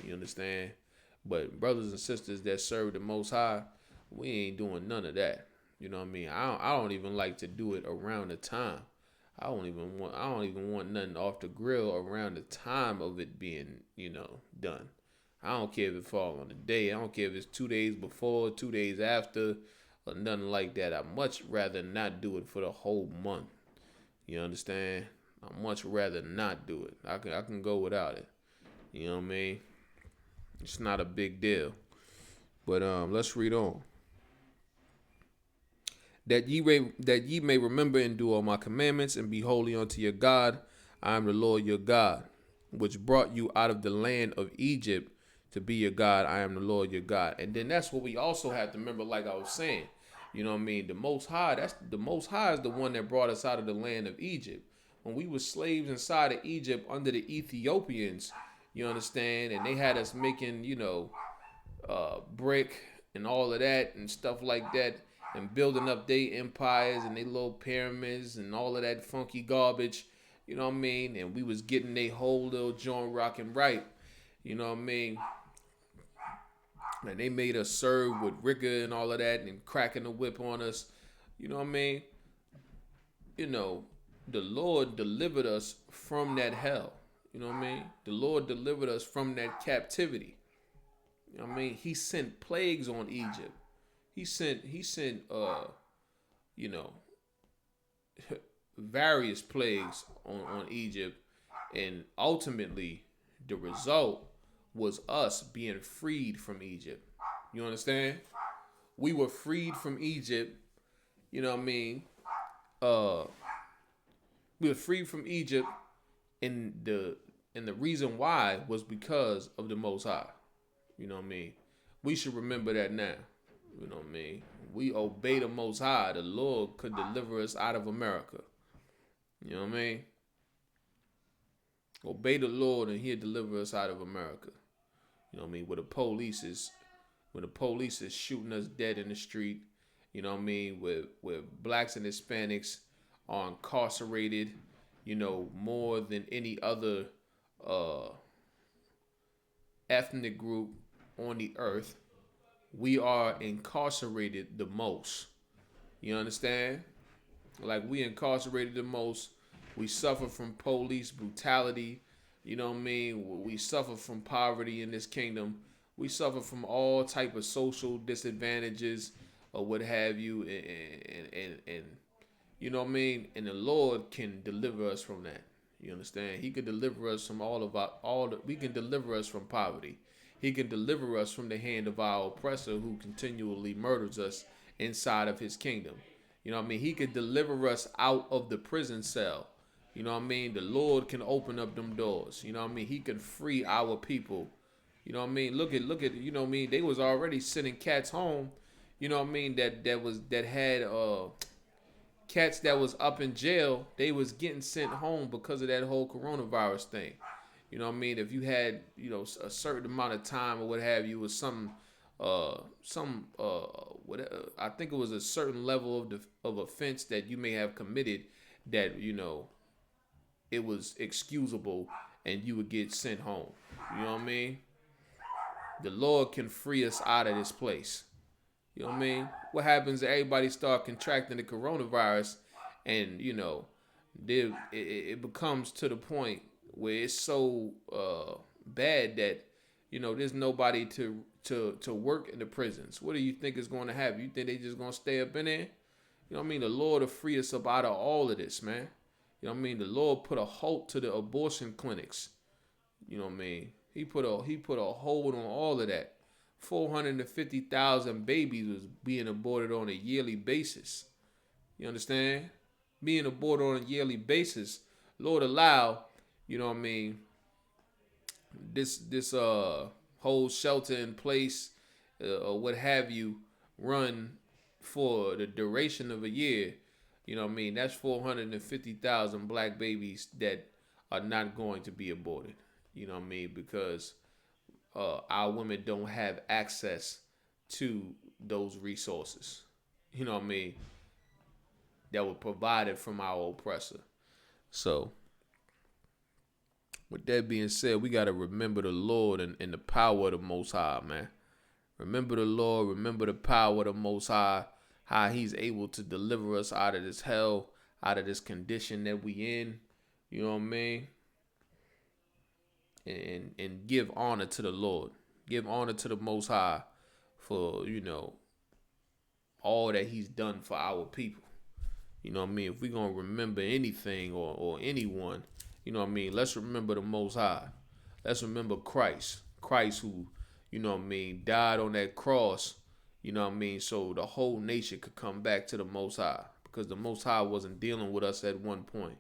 You understand? But brothers and sisters that serve the Most High, we ain't doing none of that. You know what I mean? I don't even like to do it around the time. I don't even want nothing off the grill around the time of it being, done. I don't care if it fall on the day. I don't care if it's 2 days before, 2 days after, or nothing like that. I'd much rather not do it for the whole month. You understand? I'd much rather not do it. I can go without it. You know what I mean? It's not a big deal. But let's read on. That ye may remember and do all my commandments and be holy unto your God. I am the Lord your God, which brought you out of the land of Egypt to be your God. I am the Lord your God. And then that's what we also have to remember, like I was saying. You know what I mean? The Most High is the one that brought us out of the land of Egypt. when we were slaves inside of Egypt under the Ethiopians, you understand, and they had us making, brick and all of that and stuff like that, and building up their empires and their little pyramids and all of that funky garbage, you know what I mean? And we was getting their whole little joint rocking right, you know what I mean? And they made us serve with rigor and all of that and cracking the whip on us, you know what I mean? The Lord delivered us from that hell. You know what I mean? The Lord delivered us from that captivity. You know what I mean? He sent plagues on Egypt. He sent various plagues on Egypt. And ultimately, the result was us being freed from Egypt. You understand? We were freed from Egypt. You know what I mean? We were freed from Egypt, and the reason why was because of the Most High. You know what I mean? We should remember that now. You know what I mean? We obey the Most High. The Lord could deliver us out of America. You know what I mean? Obey the Lord and He'll deliver us out of America. You know what I mean? When the police is shooting us dead in the street. You know what I mean? Where blacks and Hispanics are incarcerated, more than any other ethnic group on the earth. We are incarcerated the most. You understand? Like, we incarcerated the most. We suffer from police brutality. You know what I mean? We suffer from poverty in this kingdom. We suffer from all type of social disadvantages or what have you. And you know what I mean? And the Lord can deliver us from that. You understand? He can deliver us from we can deliver us from poverty. He can deliver us from the hand of our oppressor who continually murders us inside of his kingdom. You know what I mean? He could deliver us out of the prison cell. You know what I mean? The Lord can open up them doors. You know what I mean? He can free our people. You know what I mean? Look at, you know what I mean? They was already sending cats home. You know what I mean? That had cats that was up in jail. They was getting sent home because of that whole coronavirus thing. You know what I mean? If you had, a certain amount of time or what have you, was whatever, I think it was a certain level of offense that you may have committed that, it was excusable and you would get sent home. You know what I mean? The Lord can free us out of this place. You know what I mean? What happens if everybody start contracting the coronavirus and, it becomes to the point where it's so bad that, there's nobody to work in the prisons. What do you think is going to happen? You think they just going to stay up in there? You know what I mean? The Lord will free us up out of all of this, man. You know what I mean? The Lord put a halt to the abortion clinics. You know what I mean? He put a hold on all of that. 450,000 babies was being aborted on a yearly basis. You understand? Being aborted on a yearly basis. Lord allow, you know what I mean, this whole shelter in place or what have you run for the duration of a year. You know what I mean? That's 450,000 black babies that are not going to be aborted. You know what I mean? Because our women don't have access to those resources. You know what I mean? That were provided from our oppressor. So, with that being said, we got to remember the Lord and the power of the Most High, man. Remember the Lord, remember the power of the Most High, how He's able to deliver us out of this hell, out of this condition that we in. You know what I mean? And give honor to the Lord. Give honor to the Most High for, all that He's done for our people. You know what I mean? If we're going to remember anything or anyone, you know what I mean? Let's remember the Most High. Let's remember Christ. Christ who, you know what I mean, died on that cross, you know what I mean, so the whole nation could come back to the Most High. Because the Most High wasn't dealing with us at one point.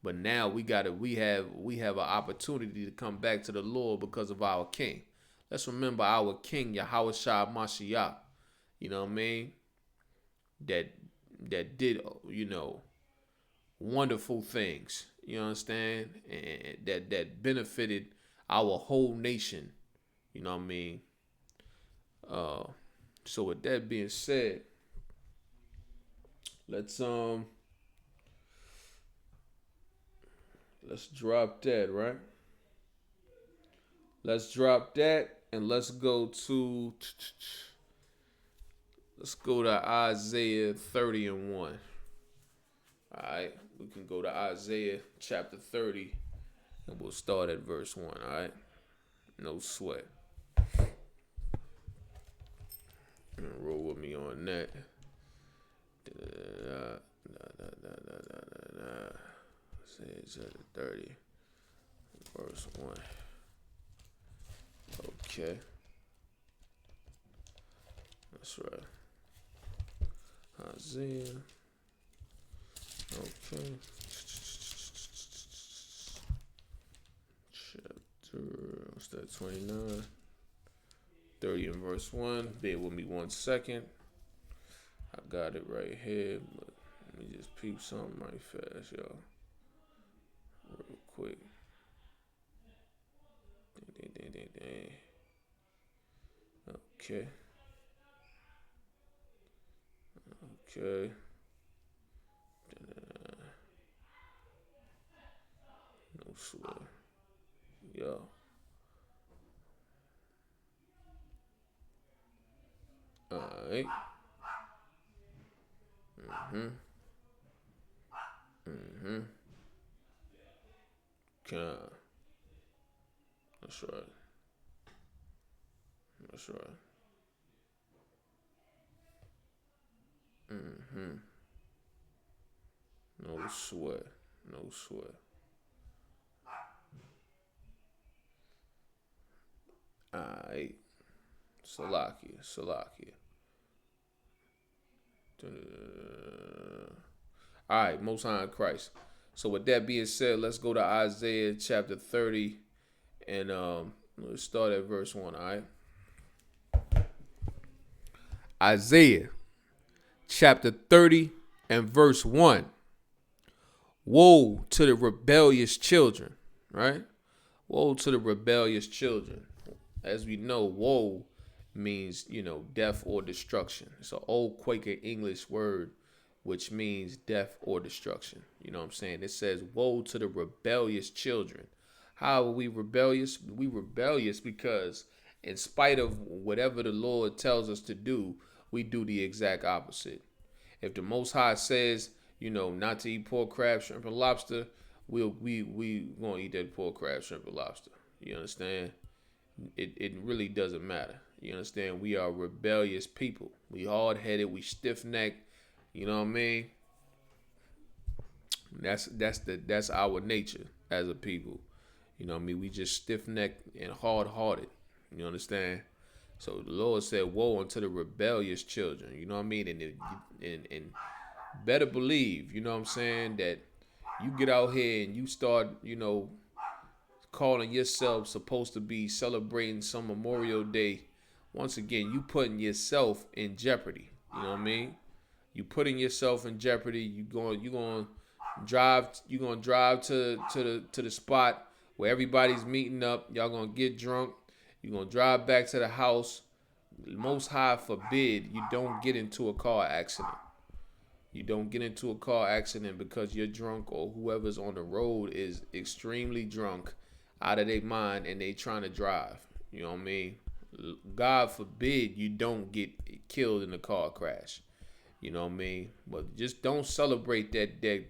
But now we have an opportunity to come back to the Lord because of our King. Let's remember our King, Yahushua Mashiach. You know what I mean? That did, wonderful things. You understand? And that benefited our whole nation. You know what I mean? Uh, so with that being said, let's let's drop that, right? Let's drop that and let's go to Isaiah 30 and 1. Alright. We can go to Isaiah chapter 30 and we'll start at verse 1, alright? No sweat. Roll with me on that. Isaiah chapter 30, verse 1. Okay. That's right. Isaiah. Okay. Chapter, what's that, 29? 30 and verse 1. Bear with me 1 second. I got it right here, but let me just peep something right fast, y'all. Real quick. Dang. Okay. Okay. No swear. Yo. Alright. Okay. That's right. That's right. No sweat. No sweat. Alright. Salakia. Alright, Most High in Christ. So with that being said, let's go to Isaiah chapter 30 and let's start at verse 1, alright? Isaiah chapter 30 and verse 1. Woe to the rebellious children, right? Woe to the rebellious children. As we know, woe means, death or destruction. It's an old Quaker English word which means death or destruction. You know what I'm saying? It says, woe to the rebellious children. How are we rebellious? We rebellious because in spite of whatever the Lord tells us to do, we do the exact opposite. If the Most High says, not to eat pork, crab, shrimp, and lobster, we gonna eat that pork, crab, shrimp, and lobster. You understand? It really doesn't matter. You understand? We are rebellious people. We hard-headed. We stiff-necked. You know what I mean? That's our nature as a people. You know what I mean? We just stiff-necked and hard-hearted. You understand? So the Lord said, woe unto the rebellious children. You know what I mean? And better believe, you know what I'm saying, that you get out here and you start, calling yourself supposed to be celebrating some Memorial Day. Once again, you putting yourself in jeopardy. You know what I mean? You putting yourself in jeopardy. You going to drive to the spot where everybody's meeting up. Y'all gonna get drunk. You're gonna drive back to the house. Most High forbid you don't get into a car accident. You don't get into a car accident because you're drunk or whoever's on the road is extremely drunk, out of their mind, and they trying to drive. You know what I mean? God forbid you don't get killed in a car crash. You know what I mean? But just don't celebrate that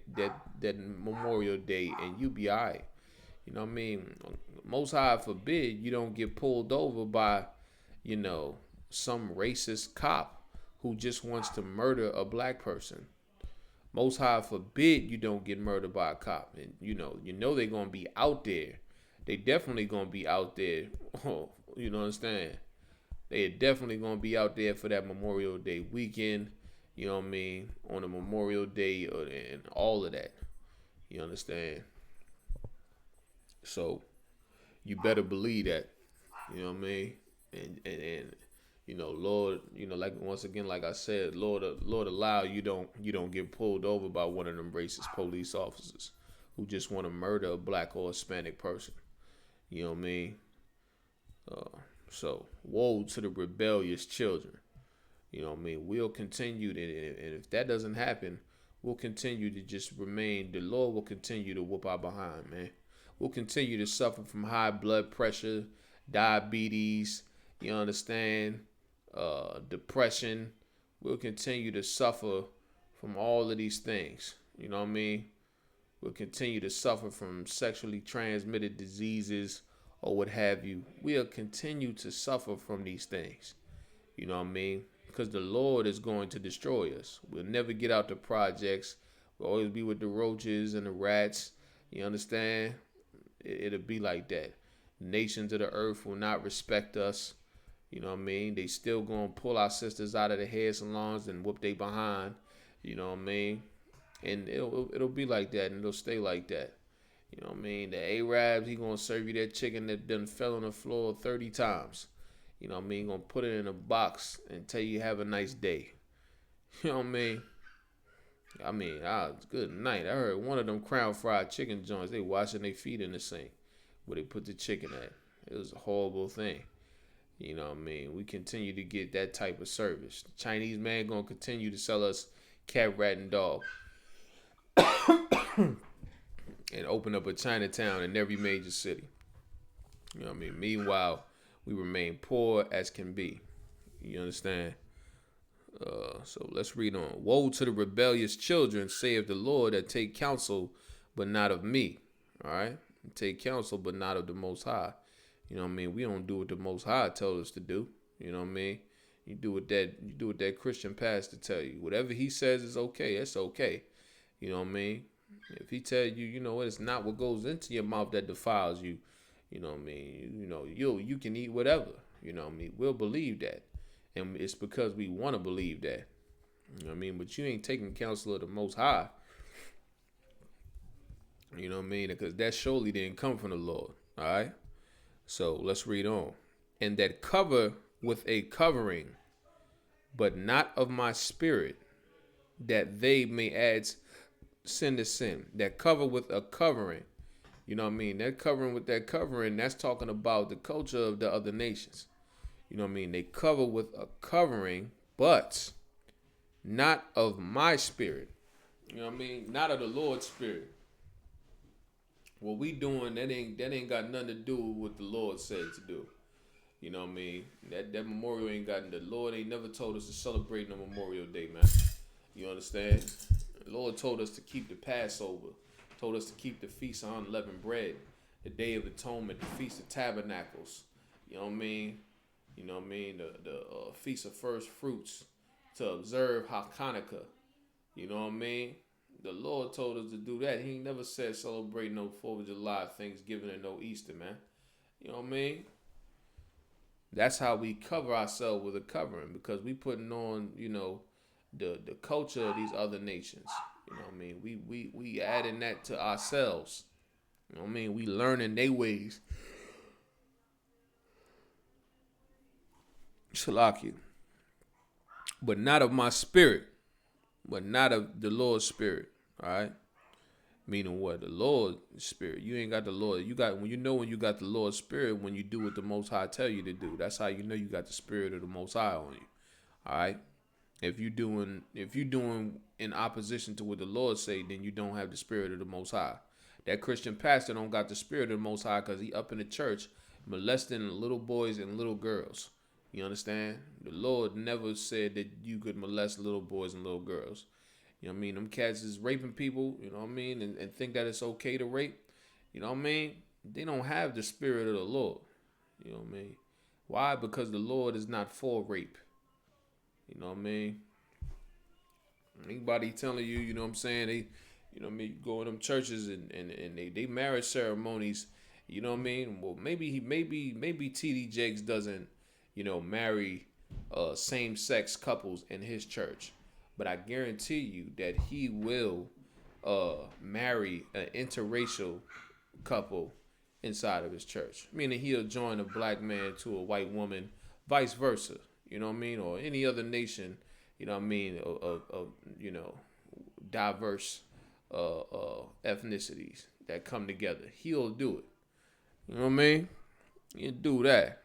Memorial Day and you be all right. You know what I mean? Most High forbid you don't get pulled over by, some racist cop who just wants to murder a black person. Most High forbid you don't get murdered by a cop. And they're gonna be out there. They definitely gonna be out there. Oh, you know what I'm saying? They're definitely gonna be out there for that Memorial Day weekend. You know what I mean? On a Memorial Day and all of that. You understand? So you better believe that. You know what I mean? And Lord, like once again, like I said, Lord allow you don't get pulled over by one of them racist police officers who just want to murder a black or Hispanic person. You know what I mean? So woe to the rebellious children. You know what I mean? We'll continue to, and if that doesn't happen, we'll continue to just remain. The Lord will continue to whoop our behind, man. We'll continue to suffer from high blood pressure, diabetes, you understand, depression. We'll continue to suffer from all of these things. You know what I mean? We'll continue to suffer from sexually transmitted diseases or what have you. We'll continue to suffer from these things. You know what I mean? Because the Lord is going to destroy us. We'll never get out the projects. We'll always be with the roaches and the rats. You understand? It'll be like that. Nations of the earth will not respect us. You know what I mean? They still gonna pull our sisters out of the hair salons and whoop they behind. You know what I mean? And it'll be like that, and it'll stay like that. You know what I mean? The Arabs, he gonna serve you that chicken that done fell on the floor 30 times. You know what I mean? He gonna put it in a box and tell you have a nice day. You know what I mean? Good night. I heard one of them crown fried chicken joints, they washing their feet in the sink where they put the chicken at. It was a horrible thing. You know what I mean? We continue to get that type of service. The Chinese man gonna continue to sell us cat, rat, and dog. And open up a Chinatown in every major city. You know what I mean? Meanwhile, we remain poor as can be. You understand? So let's read on. Woe to the rebellious children, saith the Lord, that take counsel, but not of me. All right? Take counsel, but not of the Most High. You know what I mean? We don't do what the Most High tells us to do. You know what I mean? You do what that Christian pastor tell you. Whatever he says is okay. It's okay. You know what I mean? If he tell you, you know what, it's not what goes into your mouth that defiles you. You know what I mean? You can eat whatever. You know what I mean? We'll believe that. And it's because we want to believe that. You know what I mean? But you ain't taking counsel of the Most High. You know what I mean? Because that surely didn't come from the Lord. All right? So let's read on. And that cover with a covering, but not of my spirit, that they may add sin to sin. That cover with a covering. You know what I mean? That covering with that covering, that's talking about the culture of the other nations. You know what I mean? They cover with a covering, but not of my spirit. You know what I mean? Not of the Lord's spirit. What we doing, that ain't got nothing to do with what the Lord said to do. You know what I mean? That memorial ain't got, the Lord ain't never told us to celebrate no Memorial Day, man. You understand? The Lord told us to keep the Passover. Told us to keep the Feast of Unleavened Bread, the Day of Atonement, the Feast of Tabernacles. You know what I mean? You know what I mean? The Feast of First Fruits, to observe Hanukkah. You know what I mean? The Lord told us to do that. He ain't never said celebrate no 4th of July, Thanksgiving, and no Easter, man. You know what I mean? That's how we cover ourselves with a covering, because we putting on, the culture of these other nations. You know what I mean? We adding that to ourselves. You know what I mean? We learning their ways. Shalakia. But not of my spirit. But not of the Lord's spirit. All right? Meaning what? The Lord's spirit. You ain't got the Lord. When you got the Lord's spirit, when you do what the Most High tell you to do. That's how you know you got the spirit of the Most High on you. All right? If you doing in opposition to what the Lord say, then you don't have the spirit of the Most High. That Christian pastor don't got the spirit of the Most High because he up in the church molesting little boys and little girls. You understand? The Lord never said that you could molest little boys and little girls. You know what I mean? Them cats is raping people, you know what I mean? And think that it's okay to rape. You know what I mean? They don't have the spirit of the Lord. You know what I mean? Why? Because the Lord is not for rape. You know what I mean? Anybody telling you, you know what I'm saying, they, you know what I mean, you go in them churches and they marriage ceremonies, you know what I mean? Well, maybe TD Jakes doesn't, marry same-sex couples in his church. But I guarantee you that he will marry an interracial couple inside of his church. Meaning he'll join a black man to a white woman, vice versa. you know what I mean, or any other nation, you know what I mean, of you know, diverse ethnicities that come together. He'll do it. You know what I mean? He'll do that.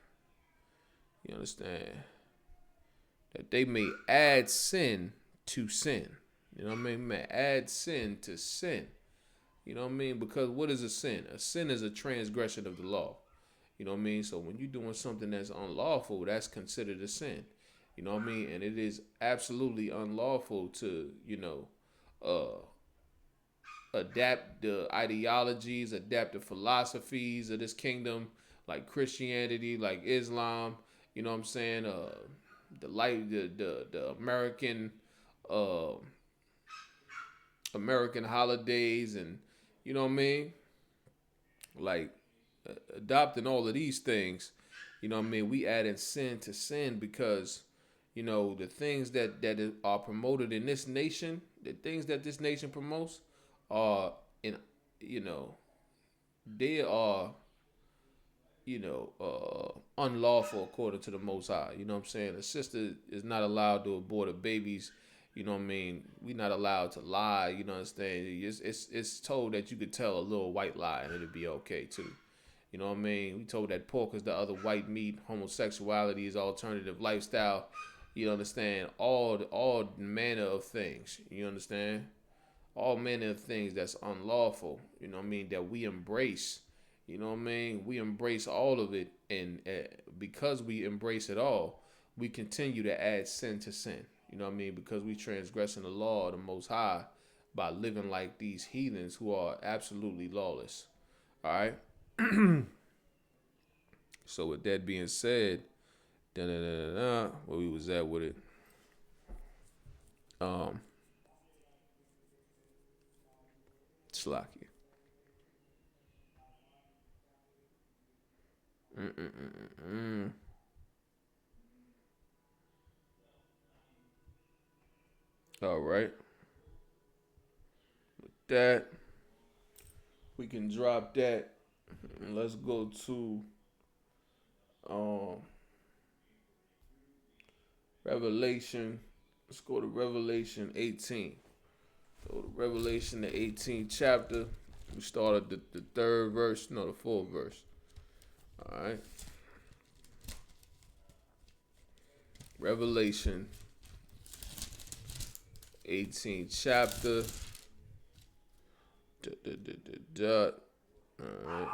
You understand? That they may add sin to sin. You know what I mean? May add sin to sin. You know what I mean? Because what is a sin? A sin is a transgression of the law. You know what I mean? So when you're doing something that's unlawful, that's considered a sin. You know what I mean? And it is absolutely unlawful to, you know, adapt the ideologies, adapt the philosophies of this kingdom, like Christianity, like Islam. You know what I'm saying? The uh, American holidays, and you know what I mean? Like adopting all of these things, you know what I mean? We adding sin to sin because, you know, the things that are promoted in this nation, the things that this nation promotes are in, you know, they are, you know, unlawful according to the Most High. You know what I'm saying? A sister is not allowed to abort her babies. You know what I mean? We're not allowed to lie. You know what I'm saying? It's told that you could tell a little white lie and it'll be okay too. You know what I mean? We told that pork is the other white meat. Homosexuality is alternative lifestyle. You understand? All manner of things. You understand? All manner of things that's unlawful. You know what I mean? That we embrace. You know what I mean? We embrace all of it, and because we embrace it all, we continue to add sin to sin. You know what I mean? Because we transgressing the law of the Most High by living like these heathens who are absolutely lawless. All right. So with that being said, where we was at with it, Slacky. All right. With that, we can drop that. And let's go to um Revelation. Let's go to Revelation 18. So Revelation, the 18th chapter. We started the third verse, no, the fourth verse. All right. Revelation 18th chapter. All right.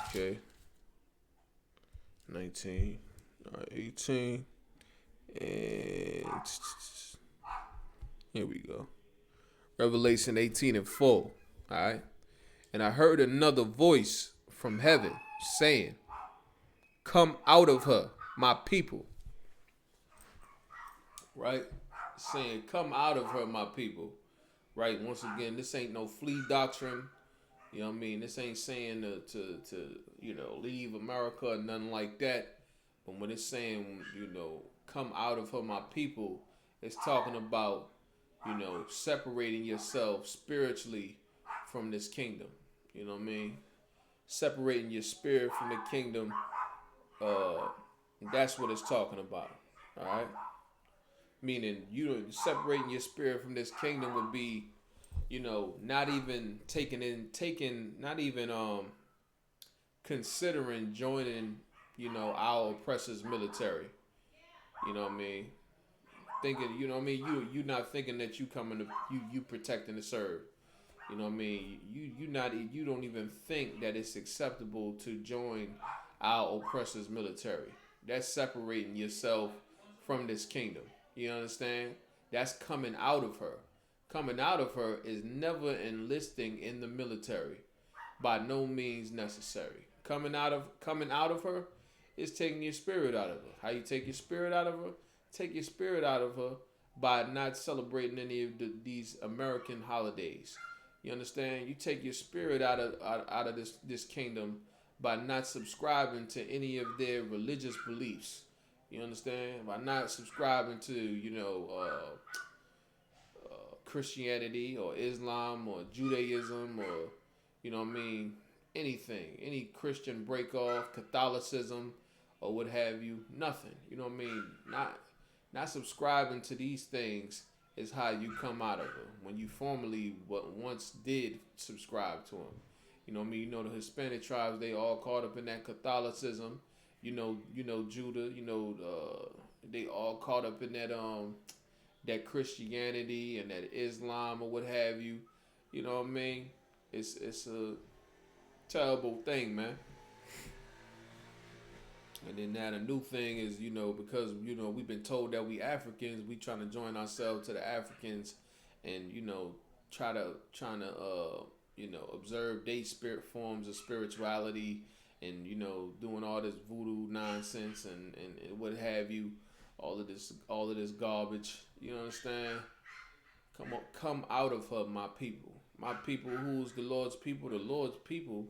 Okay. 19. All right, 18. And here we go. Revelation 18 and 4. All right. And I heard another voice from heaven saying, "Come out of her, my people." Right? Saying, "Come out of her, my people." Right? Once again, this ain't no flea doctrine. You know what I mean? This ain't saying to you know, leave America or nothing like that. But when it's saying, you know, come out of her, my people, it's talking about, you know, separating yourself spiritually from this kingdom. You know what I mean? Separating your spirit from the kingdom. That's what it's talking about. All right? Meaning, you separating your spirit from this kingdom would be, you know, not even not even considering joining, you know, our oppressors' military. You know what I mean? Thinking, you know what I mean? You not thinking that you coming to you protecting to serve. You know what I mean? You don't even think that it's acceptable to join our oppressors' military. That's separating yourself from this kingdom. You understand? That's coming out of her. Coming out of her is never enlisting in the military. By no means necessary. Coming out of her is taking your spirit out of her. How you take your spirit out of her? Take your spirit out of her by not celebrating any of these American holidays. You understand? You take your spirit out of this kingdom by not subscribing to any of their religious beliefs. You understand? By not subscribing to, you know, Christianity or Islam or Judaism or, you know what I mean, anything, any Christian break off, Catholicism, or what have you. Nothing. You know what I mean? Not subscribing to these things is how you come out of it. When you formerly what once did subscribe to them. You know what I mean? You know the Hispanic tribes, they all caught up in that Catholicism. Judah. They all caught up in that Christianity and that Islam or what have you. You know what I mean? It's a terrible thing, man. And then now the new thing is, because we've been told that we Africans, we trying to join ourselves to the Africans, and trying to observe their spirit forms of spirituality, and doing all this voodoo nonsense and what have you, all of this garbage. You understand? Come out of her, my people. My people, who's the Lord's people? The Lord's people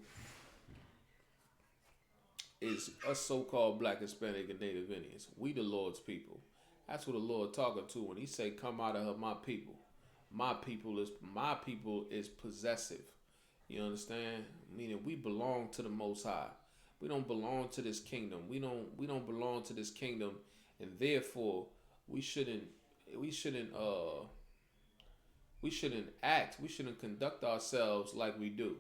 is us so-called Black, Hispanic, and Native Indians. We the Lord's people. That's what the Lord talking to when He say, "Come out of her, my people." My people is possessive. You understand? Meaning we belong to the Most High. We don't belong to this kingdom. We don't belong to this kingdom, and therefore we shouldn't we shouldn't uh we shouldn't act. We shouldn't conduct ourselves like we do,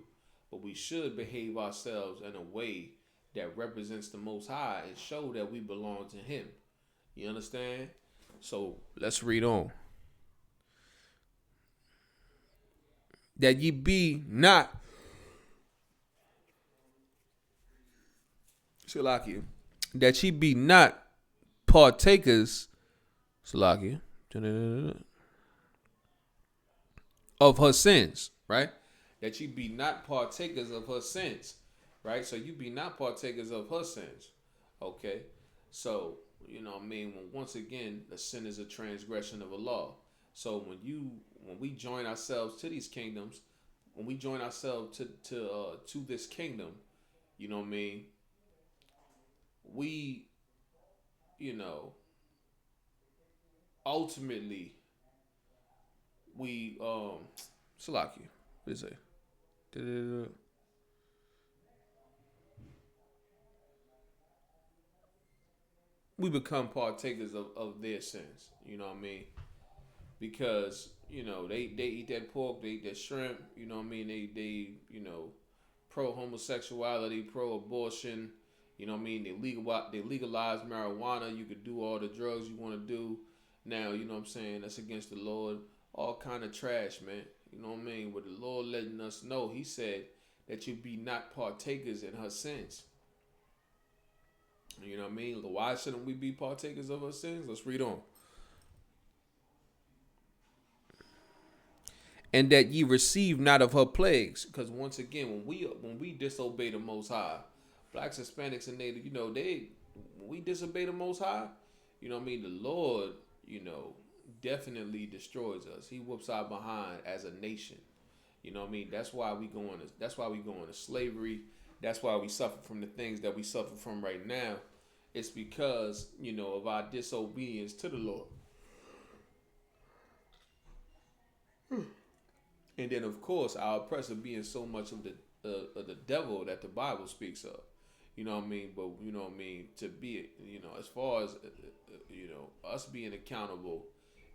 but we should behave ourselves in a way that represents the Most High and show that we belong to Him. You understand? So let's read on. That ye be not, Salakia, that ye be not partakers, Salakia, of her sins, right? That ye be not partakers of her sins, right? So you be not partakers of her sins, okay? So, when once again, the sin is a transgression of a law. So when we join ourselves to these kingdoms, when we join ourselves to this kingdom, we, ultimately, we, Salakia, what is it? We become partakers of their sins. You know what I mean? Because they eat that pork, they eat that shrimp. You know what I mean? They pro homosexuality, pro abortion. You know what I mean? They legalize marijuana. You could do all the drugs you want to do. Now, you know what I'm saying? That's against the Lord. All kind of trash, man. You know what I mean? But the Lord letting us know, He said that you be not partakers in her sins. You know what I mean? Why shouldn't we be partakers of her sins? Let's read on. And that ye receive not of her plagues, because once again, when we disobey the Most High, Blacks, Hispanics, and Native, when we disobey the Most High, you know what I mean? The Lord, definitely destroys us. He whoops our behind as a nation. You know what I mean? That's why we go into slavery. That's why we suffer from the things that we suffer from right now. It's because, of our disobedience to the Lord. And then, of course, our oppressor being so much of the devil that the Bible speaks of. You know what I mean? But, you know what I mean? To be, as far as, us being accountable,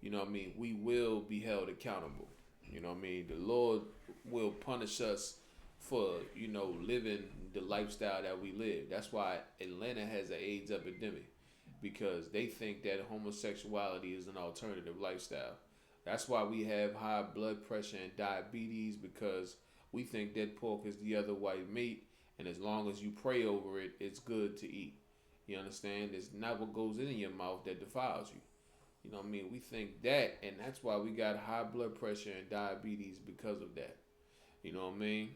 you know what I mean? We will be held accountable. You know what I mean? The Lord will punish us for, living the lifestyle that we live. That's why Atlanta has an AIDS epidemic, because they think that homosexuality is an alternative lifestyle. That's why we have high blood pressure and diabetes, because we think that pork is the other white meat, and as long as you pray over it, it's good to eat. You understand? It's not what goes in your mouth that defiles you. You know what I mean? We think that, and that's why we got high blood pressure and diabetes because of that. You know what I mean?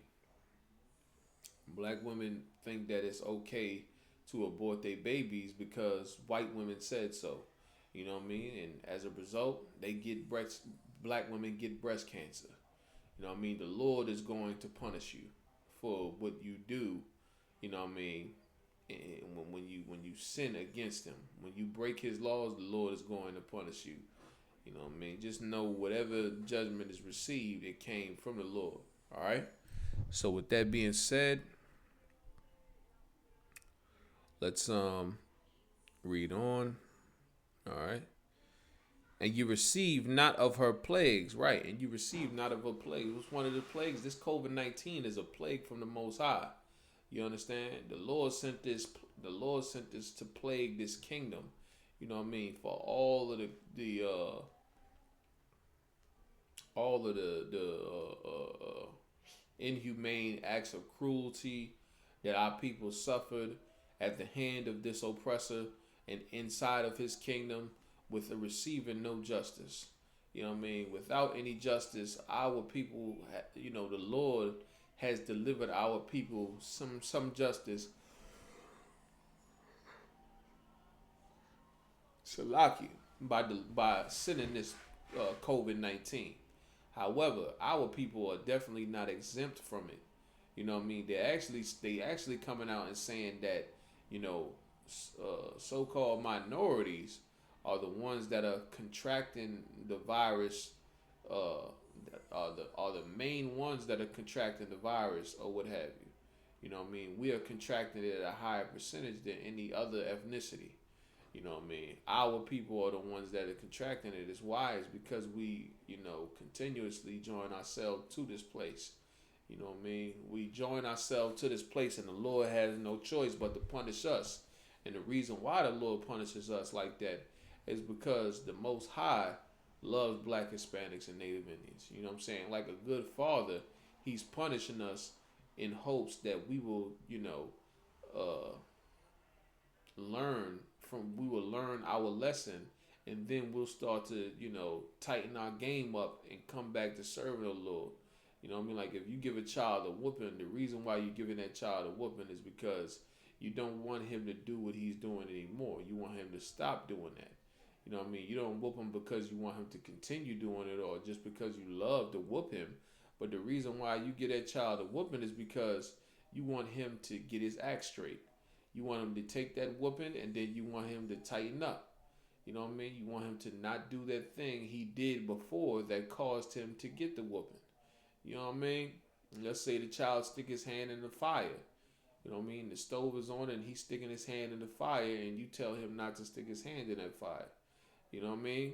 Black women think that it's okay to abort their babies because white women said so. You know what I mean? And as a result, black women get breast cancer. You know what I mean? The Lord is going to punish you for what you do. You know what I mean? And when you sin against Him, when you break His laws, the Lord is going to punish you. You know what I mean? Just know whatever judgment is received, it came from the Lord. All right? So with that being said, let's Read on. All right. And you receive not of her plagues, right? And you receive not of her plagues. What's one of the plagues? This COVID-19 is a plague from the Most High. You understand? The Lord sent this. The Lord sent this to plague this kingdom. You know what I mean? For all of the inhumane acts of cruelty that our people suffered at the hand of this oppressor and inside of his kingdom with receiving no justice. You know what I mean? Without any justice, our people, the Lord has delivered our people some justice. Salaki by sending this COVID-19. However, our people are definitely not exempt from it. You know what I mean? They actually coming out and saying that you know so-called minorities are the ones that are contracting the virus. Are the main ones that are contracting the virus or what have you. You know what I mean? We are contracting it at a higher percentage than any other ethnicity. You know what I mean? Our people are the ones that are contracting it. It's why? It's because we, continuously join ourselves to this place. You know what I mean? We join ourselves to this place, and the Lord has no choice but to punish us. And the reason why the Lord punishes us like that is because the Most High loves Black Hispanics and Native Indians. You know what I'm saying? Like a good father, He's punishing us in hopes that we will, we will learn our lesson, and then we'll start to, tighten our game up and come back to serving the Lord. You know what I mean? Like if you give a child a whooping, the reason why you're giving that child a whooping is because you don't want him to do what he's doing anymore. You want him to stop doing that. You know what I mean? You don't whoop him because you want him to continue doing it or just because you love to whoop him. But the reason why you get that child a whooping is because you want him to get his act straight. You want him to take that whooping and then you want him to tighten up. You know what I mean? You want him to not do that thing he did before that caused him to get the whooping. You know what I mean? Let's say the child stick his hand in the fire. You know what I mean? The stove is on and he's sticking his hand in the fire and you tell him not to stick his hand in that fire. You know what I mean?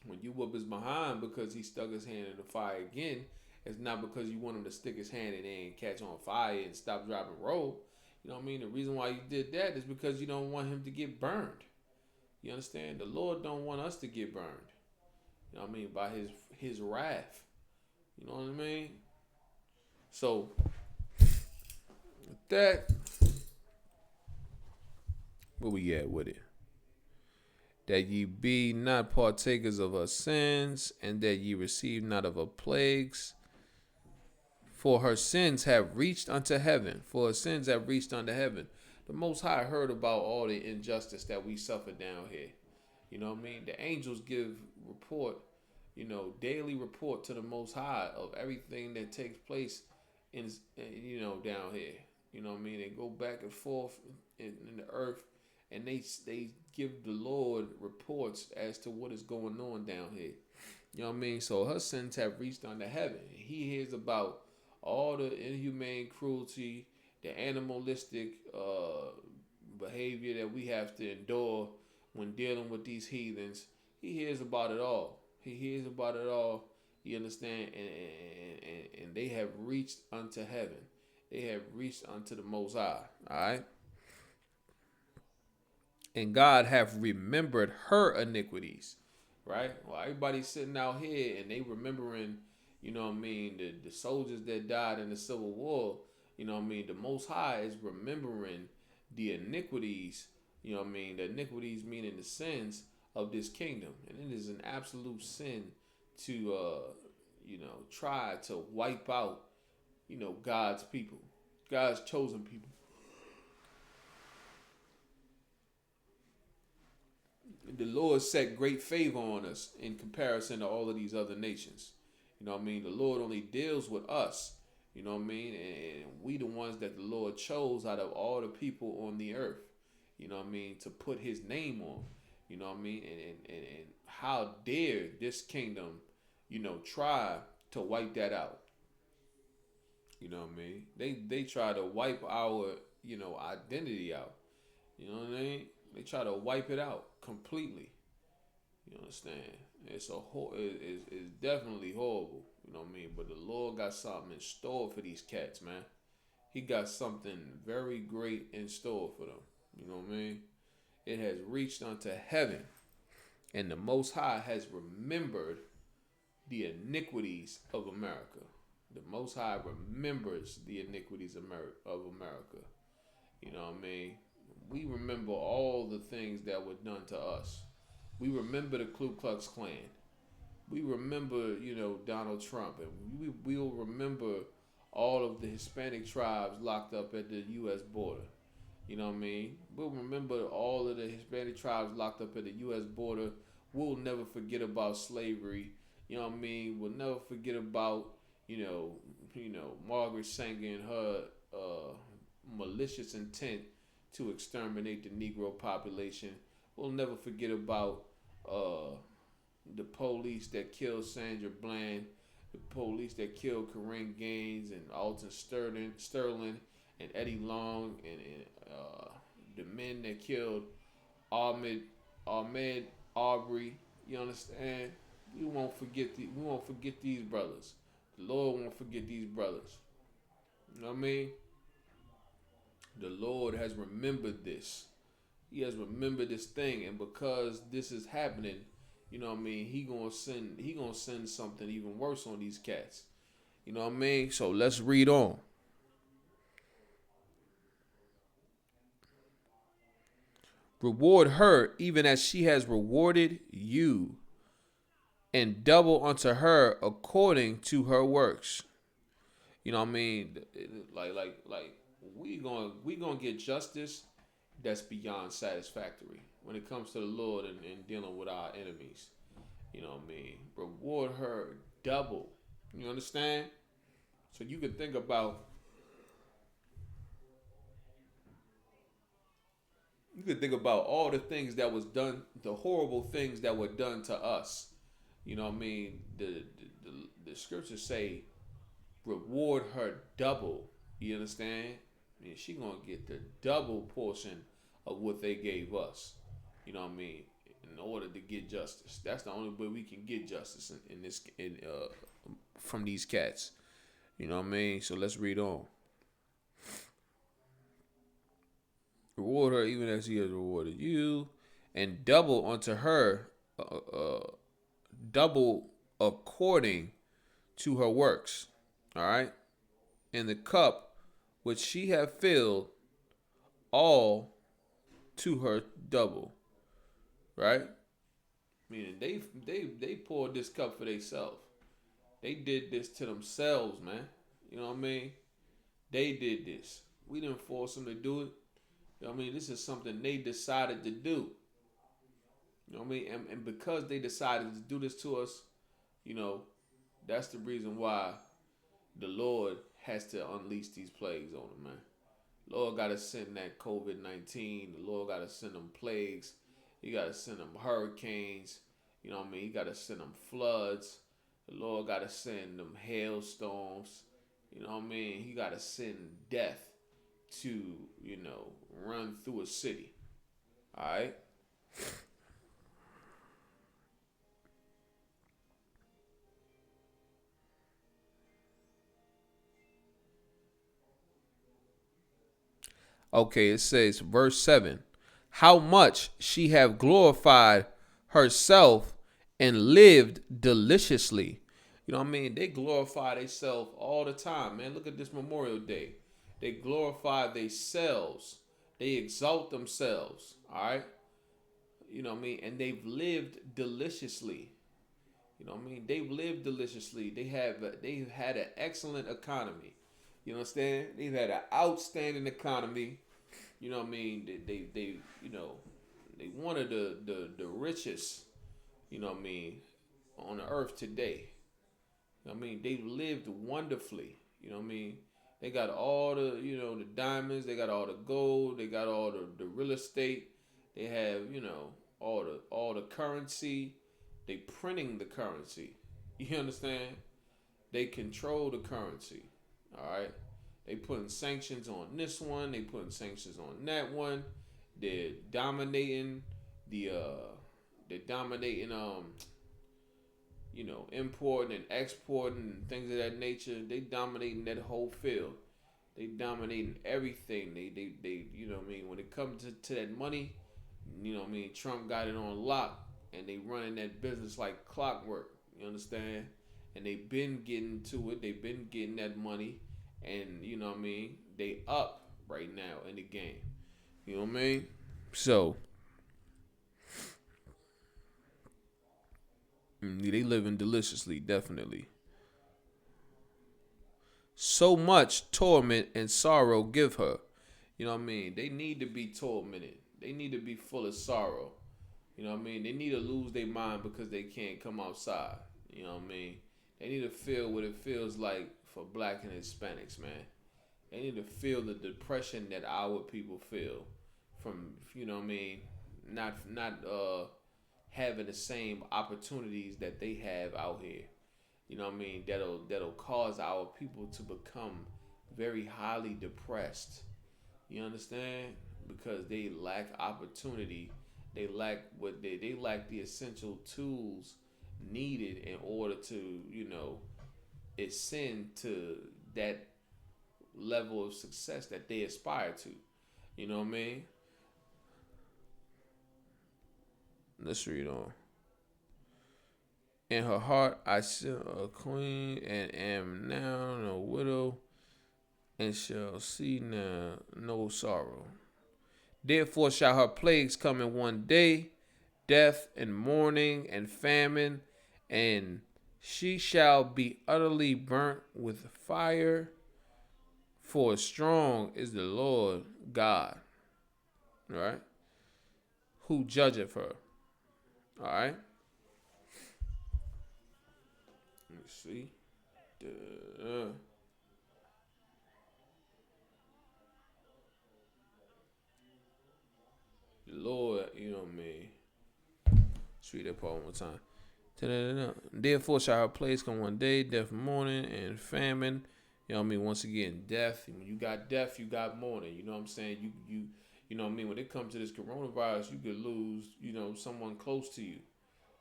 When you whoop his behind because he stuck his hand in the fire again, it's not because you want him to stick his hand in there and catch on fire and stop, drop, and roll. You know what I mean? The reason why you did that is because you don't want him to get burned. You understand? The Lord don't want us to get burned. You know what I mean? By his wrath. You know what I mean? So, with that, where we at with it? That ye be not partakers of her sins, and that ye receive not of her plagues. For her sins have reached unto heaven. For her sins have reached unto heaven. The Most High heard about all the injustice that we suffer down here. You know what I mean? The angels give report, daily report to the Most High of everything that takes place down here. You know what I mean? They go back and forth in the earth, and they give the Lord reports as to what is going on down here. You know what I mean? So her sins have reached unto heaven. He hears about all the inhumane cruelty, the animalistic behavior that we have to endure when dealing with these heathens. He hears about it all. He hears about it all. You understand? And they have reached unto heaven. They have reached unto the Most High. All right? And God have remembered her iniquities. Right? Well, everybody's sitting out here and they remembering, the soldiers that died in the Civil War. You know what I mean? The Most High is remembering the iniquities. You know what I mean? The iniquities meaning the sins of this kingdom. And it is an absolute sin to, try to wipe out, God's people, God's chosen people. The Lord set great favor on us in comparison to all of these other nations. You know what I mean? The Lord only deals with us. You know what I mean? And we the ones that the Lord chose out of all the people on the earth. You know what I mean? To put his name on. You know what I mean? And how dare this kingdom, try to wipe that out. You know what I mean? They try to wipe our, identity out. You know what I mean? They try to wipe it out completely. You understand? It's definitely horrible. You know what I mean? But the Lord got something in store for these cats, man. He got something very great in store for them. You know what I mean? It has reached unto heaven, and the Most High has remembered the iniquities of America. The Most High remembers the iniquities of America. You know what I mean? We remember all the things that were done to us. We remember the Ku Klux Klan. We remember, Donald Trump, and we'll remember all of the Hispanic tribes locked up at the U.S. border. You know what I mean? We'll remember all of the Hispanic tribes locked up at the U.S. border. We'll never forget about slavery. You know what I mean? We'll never forget about, Margaret Sanger and her malicious intent to exterminate the Negro population. We'll never forget about the police that killed Sandra Bland, the police that killed Corinne Gaines and Alton Sterling and Eddie Long, and the men that killed Ahmed Aubrey. You understand? We won't forget these brothers. The Lord won't forget these brothers. You know what I mean? The Lord has remembered this. He has remembered this thing, and because this is happening, you know what I mean, he gonna send something even worse on these cats. You know what I mean? So let's read on. Reward her even as she has rewarded you, and double unto her according to her works. You know what I mean? Like we gonna get justice that's beyond satisfactory when it comes to the Lord and dealing with our enemies. You know what I mean? Reward her double. You understand? So you could think about all the things that was done, the horrible things that were done to us. You know what I mean? The scriptures say, reward her double. You understand? And she gonna get the double portion of what they gave us. You know what I mean? In order to get justice, that's the only way we can get justice from these cats. You know what I mean? So let's read on. Reward her even as he has rewarded you, and double unto her, double according to her works. All right, and the cup which she hath filled, all to her double. Right? Meaning they poured this cup for themselves. They did this to themselves, man. You know what I mean? They did this. We didn't force them to do it. You know what I mean? This is something they decided to do. You know what I mean? And because they decided to do this to us, that's the reason why the Lord has to unleash these plagues on them, man. Lord got to send that COVID-19. The Lord got to send them plagues. He got to send them hurricanes. You know what I mean? He got to send them floods. The Lord got to send them hailstorms. You know what I mean? He got to send death to, run through a city. All right? Okay, it says, verse 7, how much she have glorified herself and lived deliciously. You know what I mean? They glorify themselves all the time, man. Look at this Memorial Day. They glorify themselves. They exalt themselves, all right? You know what I mean? And they've lived deliciously. You know what I mean? They've lived deliciously. They've had an excellent economy. You understand? They've had an outstanding economy. You know what I mean? They one of the richest, you know what I mean, on the earth today. You know what I mean? They've lived wonderfully. You know what I mean? They got all the, the diamonds, they got all the gold, they got all the real estate. They have, all the currency. They printing the currency. You understand? They control the currency. All right. They putting sanctions on this one. They putting sanctions on that one. They're dominating the they're dominating importing and exporting and things of that nature. They dominating that whole field. They dominating everything. They when it comes to that money, Trump got it on lock and they running that business like clockwork. You understand? And they been getting to it. They been getting that money, and they up right now in the game. You know what I mean? So they living deliciously, definitely. So much torment and sorrow give her. You know what I mean? They need to be tormented. They need to be full of sorrow. You know what I mean? They need to lose their mind because they can't come outside. You know what I mean? They need to feel what it feels like for black and Hispanics, man. They need to feel the depression that our people feel from, not having the same opportunities that they have out here. You know what I mean? That'll cause our people to become very highly depressed. You understand? Because they lack opportunity. They lack they lack the essential tools needed in order to, ascend to that level of success that they aspire to. You know what I mean? Let's read on. In her heart I shall a queen and am now no widow and shall see now no sorrow. Therefore shall her plagues come in one day, death and mourning and famine, and she shall be utterly burnt with fire, for strong is the Lord God, all right, who judgeth her. All right. Let me see. The Lord, you know what I mean? Let's read that part one more time. Therefore shall her place come one day, death, mourning, and famine. You know what I mean? Once again, death. When you got death, you got mourning. You know what I'm saying? You know what I mean? When it comes to this coronavirus, you could lose, someone close to you.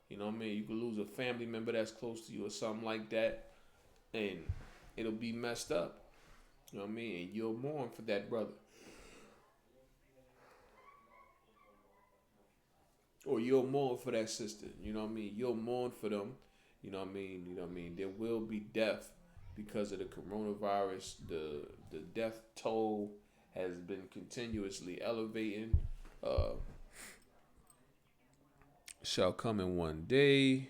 You know what I mean? You could lose a family member that's close to you or something like that, and it'll be messed up. You know what I mean? And you'll mourn for that brother. Or you'll mourn for that sister. You know what I mean? You'll mourn for them. You know what I mean? You know what I mean? There will be death because of the coronavirus. The death toll has been continuously elevating. Uh, shall come in one day,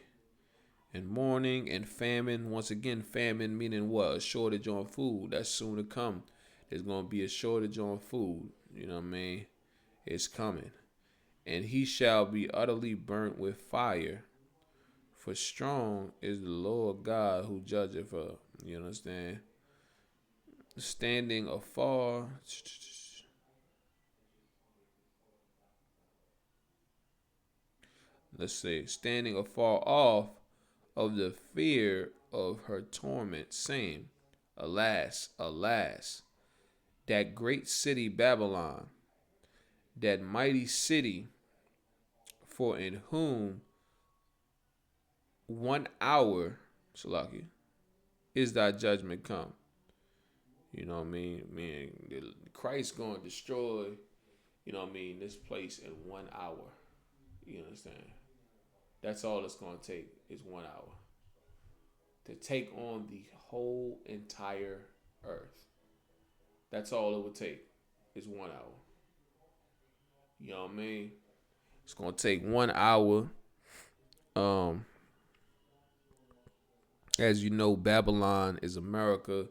and mourning and famine. Once again, famine meaning what? A shortage on food. That's soon to come. There's gonna be a shortage on food. You know what I mean? It's coming. And he shall be utterly burnt with fire. For strong is the Lord God who judgeth her. You understand? Standing afar. Let's say, standing afar off of the fear of her torment, saying, alas, alas, that great city Babylon, that mighty city, for in whom 1 hour, Salaki, is thy judgment come. You know what I mean? Man, Christ going to destroy, this place in 1 hour. You understand? That's all it's going to take is 1 hour to take on the whole entire earth. That's all it would take is 1 hour. You know what I mean? It's going to take 1 hour. As you know, Babylon is America.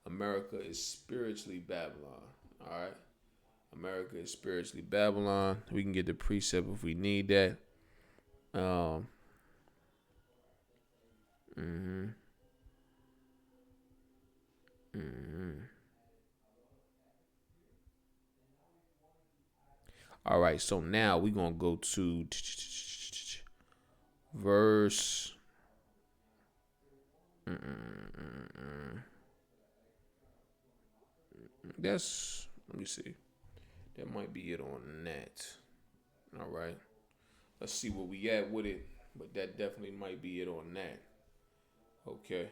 America is spiritually Babylon. All right? America is spiritually Babylon. We can get the precept if we need that. All right, so now we're going to go to verse. Let me see. That might be it on that. All right. Let's see where we at with it. But that definitely might be it on that. Okay.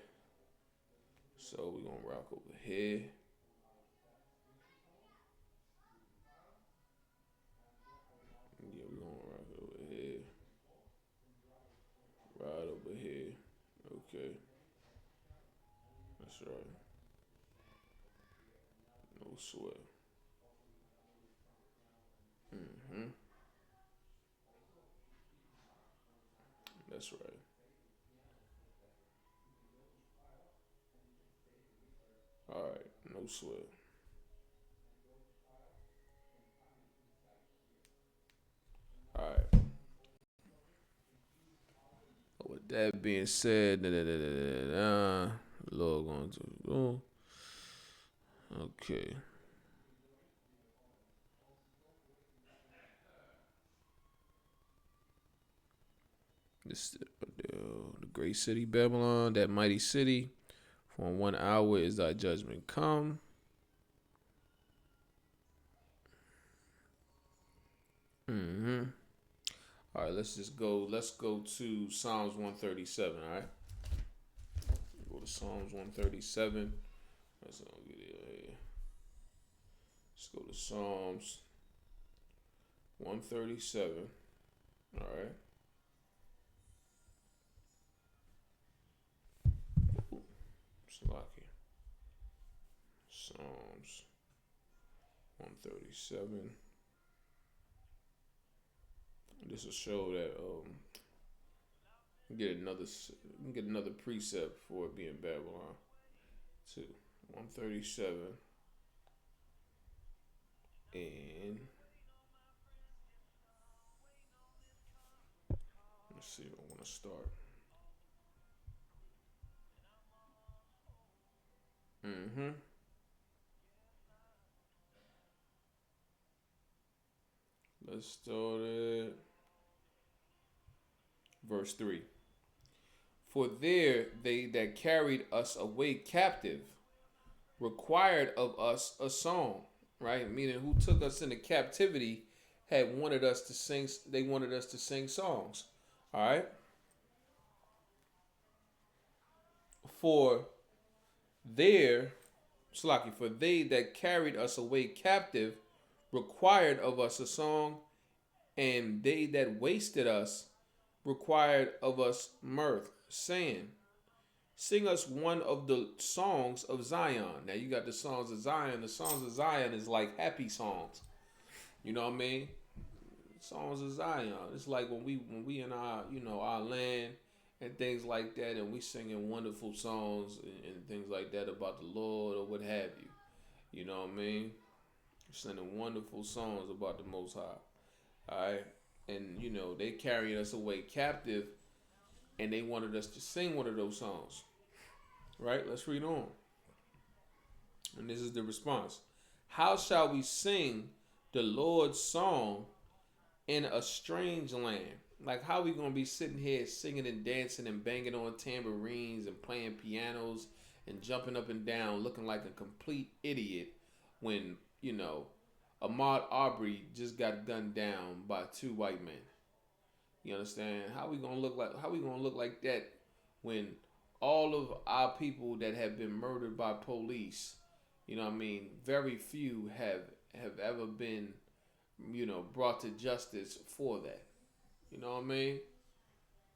So we're gonna rock over here. Yeah, we're gonna rock over here. Right over here. Okay. That's right. No sweat. Mm-hmm. That's right. All right. No sweat. All right. With that being said, log on to okay. This the great city Babylon, that mighty city. For 1 hour is thy judgment come. Mm-hmm. All right, let's just go. Let's go to Psalms 137. All right, go to Psalms 137. Let's get it. Let's go to Psalms 137. All right. Slocky. Psalms 137. This will show that get another precept for it being Babylon too. 137 and let's see. I want to start. Mm-hmm. Let's start at verse 3. For there they that carried us away captive required of us a song, right? Meaning who took us into captivity had wanted us to sing, they wanted us to sing songs. All right? For there, Slaki, for they that carried us away captive required of us a song, and they that wasted us required of us mirth, saying, sing us one of the songs of Zion. Now you got the songs of Zion. The songs of Zion is like happy songs. You know what I mean? Songs of Zion. It's like when we in our our land and things like that, and we singing wonderful songs and things like that about the Lord or what have you. You know what I mean? Singing wonderful songs about the Most High. All right, and they carried us away captive, and they wanted us to sing one of those songs. Right? Let's read on. And this is the response. How shall we sing the Lord's song in a strange land? Like, how we going to be sitting here singing and dancing and banging on tambourines and playing pianos and jumping up and down looking like a complete idiot when, Ahmaud Arbery just got gunned down by two white men? You understand? How we gonna look like that when all of our people that have been murdered by police, very few have ever been, brought to justice for that. You know what I mean?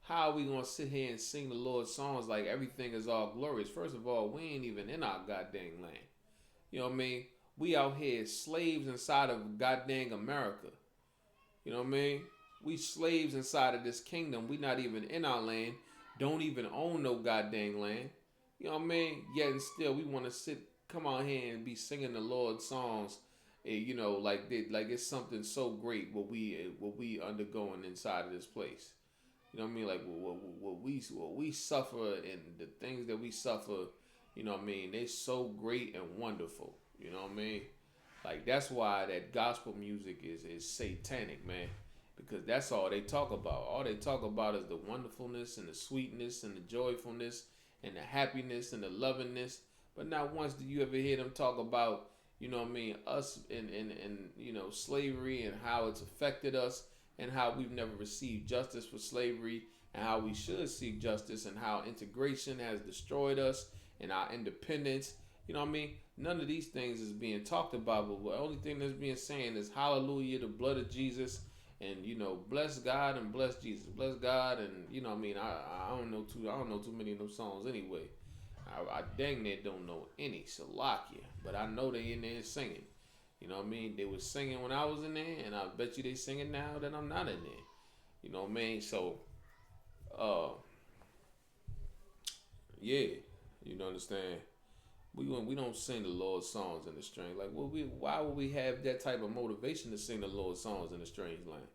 How are we gonna sit here and sing the Lord's songs like everything is all glorious? First of all, we ain't even in our goddamn land. You know what I mean? We out here slaves inside of goddamn America. You know what I mean? We slaves inside of this kingdom. We not even in our land. Don't even own no goddamn land. You know what I mean? Yet and still we want to come out here and be singing the Lord's songs. Like it's something so great what we undergoing inside of this place. You know what I mean? Like what we suffer and the things that we suffer. You know what I mean? They're so great and wonderful. You know what I mean? Like that's why that gospel music is satanic, man. Because that's all they talk about. All they talk about is the wonderfulness and the sweetness and the joyfulness and the happiness and the lovingness. But not once do you ever hear them talk about, you know what I mean, us in slavery and how it's affected us and how we've never received justice for slavery and how we should seek justice and how integration has destroyed us and our independence. You know what I mean? None of these things is being talked about, but the only thing that's being saying is hallelujah, the blood of Jesus, and bless God and bless Jesus, bless God, and what I mean. I don't know too many of those songs anyway. I dang near don't know any Salakia, but I know they in there singing. You know what I mean? They was singing when I was in there, and I bet you they singing now that I'm not in there. You know what I mean? So, yeah, understand? We don't sing the Lord's songs in the strange. Like, why would we have that type of motivation to sing the Lord's songs in a strange land?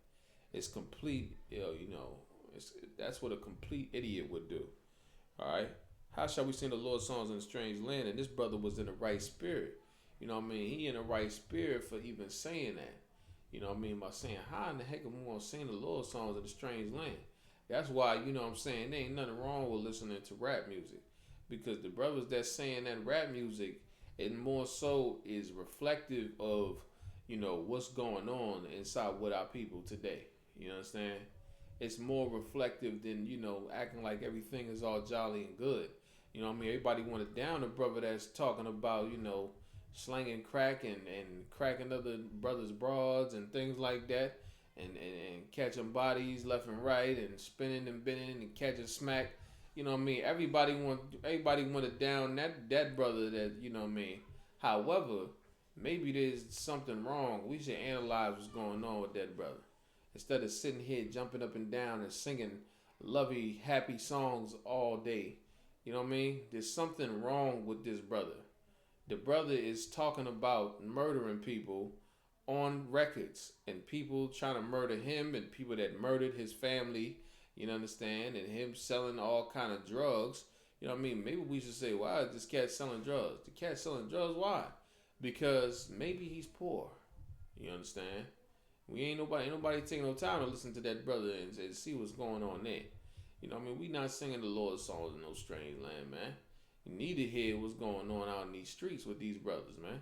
It's complete, that's what a complete idiot would do. All right, how shall we sing the Lord's songs in a strange land? And this brother was in the right spirit. You know what I mean? He in the right spirit for even saying that. You know what I mean? By saying, how in the heck am we going to sing the Lord's songs in a strange land? That's why, you know what I'm saying, there ain't nothing wrong with listening to rap music. Because the brothers that's saying that rap music, it more so is reflective of, what's going on inside with our people today. You understand? It's more reflective than, acting like everything is all jolly and good. You know what I mean? Everybody want to down the brother that's talking about, slanging crack and cracking other brothers' broads and things like that. And catching bodies left and right and spinning and bending and catching smack. You know what I mean? Everybody want to down that brother that, you know what I mean? However, maybe there's something wrong. We should analyze what's going on with that brother. Instead of sitting here jumping up and down and singing lovey, happy songs all day. You know what I mean? There's something wrong with this brother. The brother is talking about murdering people on records and people trying to murder him and people that murdered his family, you understand, and him selling all kind of drugs. You know what I mean? Maybe we should say, why is this cat selling drugs? The cat selling drugs, why? Because maybe he's poor. You understand? Ain't nobody taking no time to listen to that brother and see what's going on there. You know what I mean? We not singing the Lord's songs in no strange land, man. You need to hear what's going on out in these streets with these brothers, man.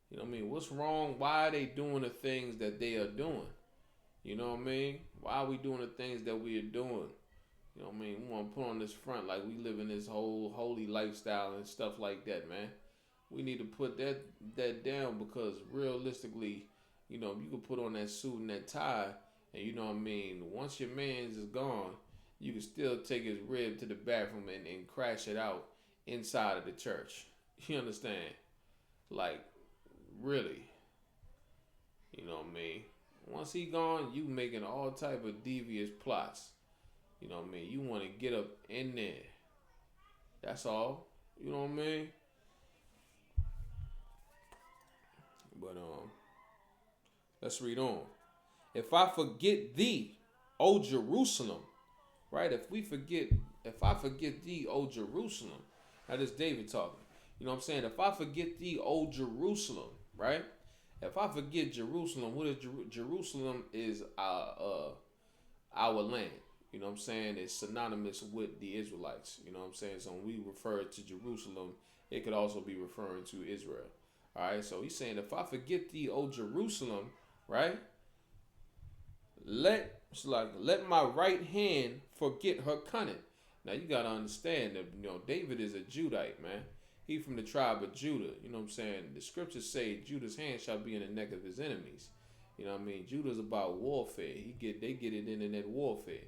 You know what I mean? What's wrong? Why are they doing the things that they are doing? You know what I mean? Why are we doing the things that we are doing? You know what I mean? We want to put on this front like we live in this whole holy lifestyle and stuff like that, man. We need to put that down because realistically, you can put on that suit and that tie and you know what I mean? Once your man's is gone, you can still take his rib to the bathroom and crash it out inside of the church. You understand? Like, really. You know what I mean? Once he gone, you making all type of devious plots. You know what I mean? You want to get up in there. That's all. You know what I mean? But let's read on. If I forget thee, O Jerusalem, right? If I forget thee, O Jerusalem. Now this David talking. You know what I'm saying? If I forget thee, O Jerusalem, right? If I forget Jerusalem, what is Jerusalem is our land. You know what I'm saying? It's synonymous with the Israelites. You know what I'm saying? So when we refer to Jerusalem, it could also be referring to Israel. All right. So he's saying, if I forget thee, O Jerusalem, right? Let my right hand forget her cunning. Now you gotta understand that David is a Judite, man. He from the tribe of Judah. You know what I'm saying? The scriptures say Judah's hand shall be in the neck of his enemies. You know what I mean? Judah's about warfare. They get it in that warfare.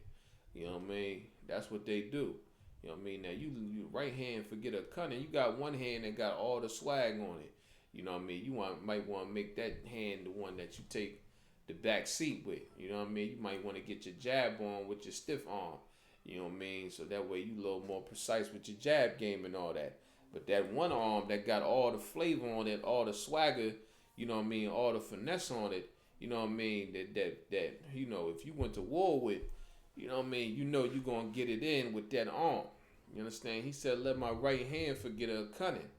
You know what I mean? That's what they do. You know what I mean? Now you right hand forget a cunning. You got one hand that got all the swag on it. You know what I mean? You might want to make that hand the one that you take the back seat with. You know what I mean? You might want to get your jab on with your stiff arm. You know what I mean? So that way you a little more precise with your jab game and all that. But that one arm that got all the flavor on it, all the swagger, you know what I mean, all the finesse on it, you know what I mean, that if you went to war with, you know what I mean, you're going to get it in with that arm. You understand? He said, let my right hand forget her cunning.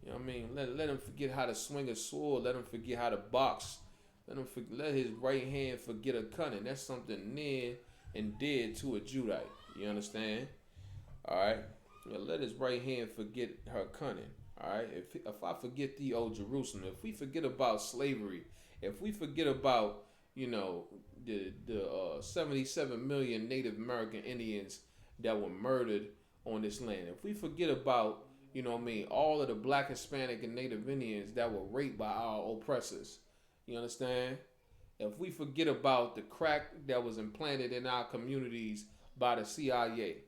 You know what I mean? Let him forget how to swing a sword. Let him forget how to box. Let his right hand forget her cunning. That's something near and dear to a Judite. You understand? All right? Let his right hand forget her cunning. All right. If I forget the old Jerusalem, if we forget about slavery, if we forget about you know the 77 million Native American Indians that were murdered on this land, if we forget about all of the Black, Hispanic, and Native Indians that were raped by our oppressors, you understand? If we forget about the crack that was implanted in our communities by the CIA,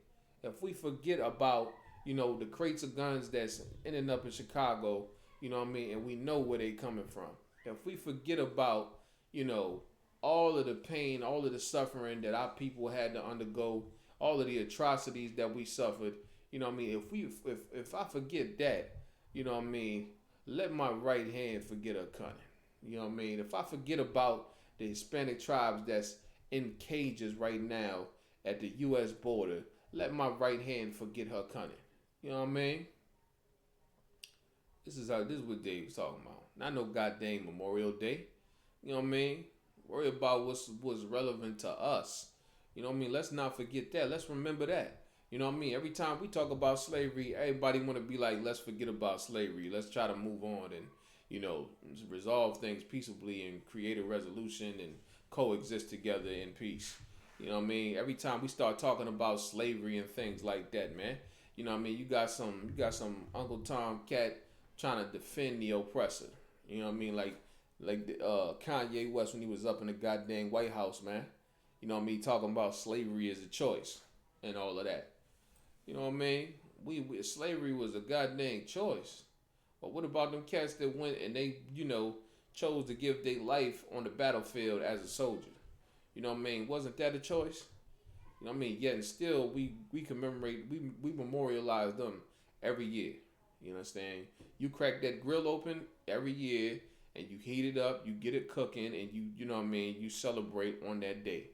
if we forget about the crates of guns that's ending up in Chicago, and we know where they coming from. If we forget about, you know, all of the pain, all of the suffering that our people had to undergo, all of the atrocities that we suffered, if I forget that, let my right hand forget her cunning. If I forget about the Hispanic tribes that's in cages right now at the US border, let my right hand forget her cunning. You know what I mean? This is what Dave was talking about. Not no goddamn Memorial Day. You know what I mean? Worry about what's relevant to us. You know what I mean? Let's not forget that. Let's remember that. You know what I mean? Every time we talk about slavery, everybody want to be like, let's forget about slavery. Let's try to move on and, resolve things peaceably and create a resolution and coexist together in peace. You know what I mean? Every time we start talking about slavery and things like that, man, you know what I mean? You got some Uncle Tom cat trying to defend the oppressor. You know what I mean? Like Kanye West when he was up in the goddamn White House, man. You know what I mean? Talking about slavery as a choice and all of that. You know what I mean? We slavery was a goddamn choice. But what about them cats that went and they, chose to give their life on the battlefield as a soldier? You know what I mean? Wasn't that a choice? You know what I mean? Yet and still we commemorate, we memorialize them every year. You understand? You crack that grill open every year and you heat it up, you get it cooking, and you know what I mean, you celebrate on that day.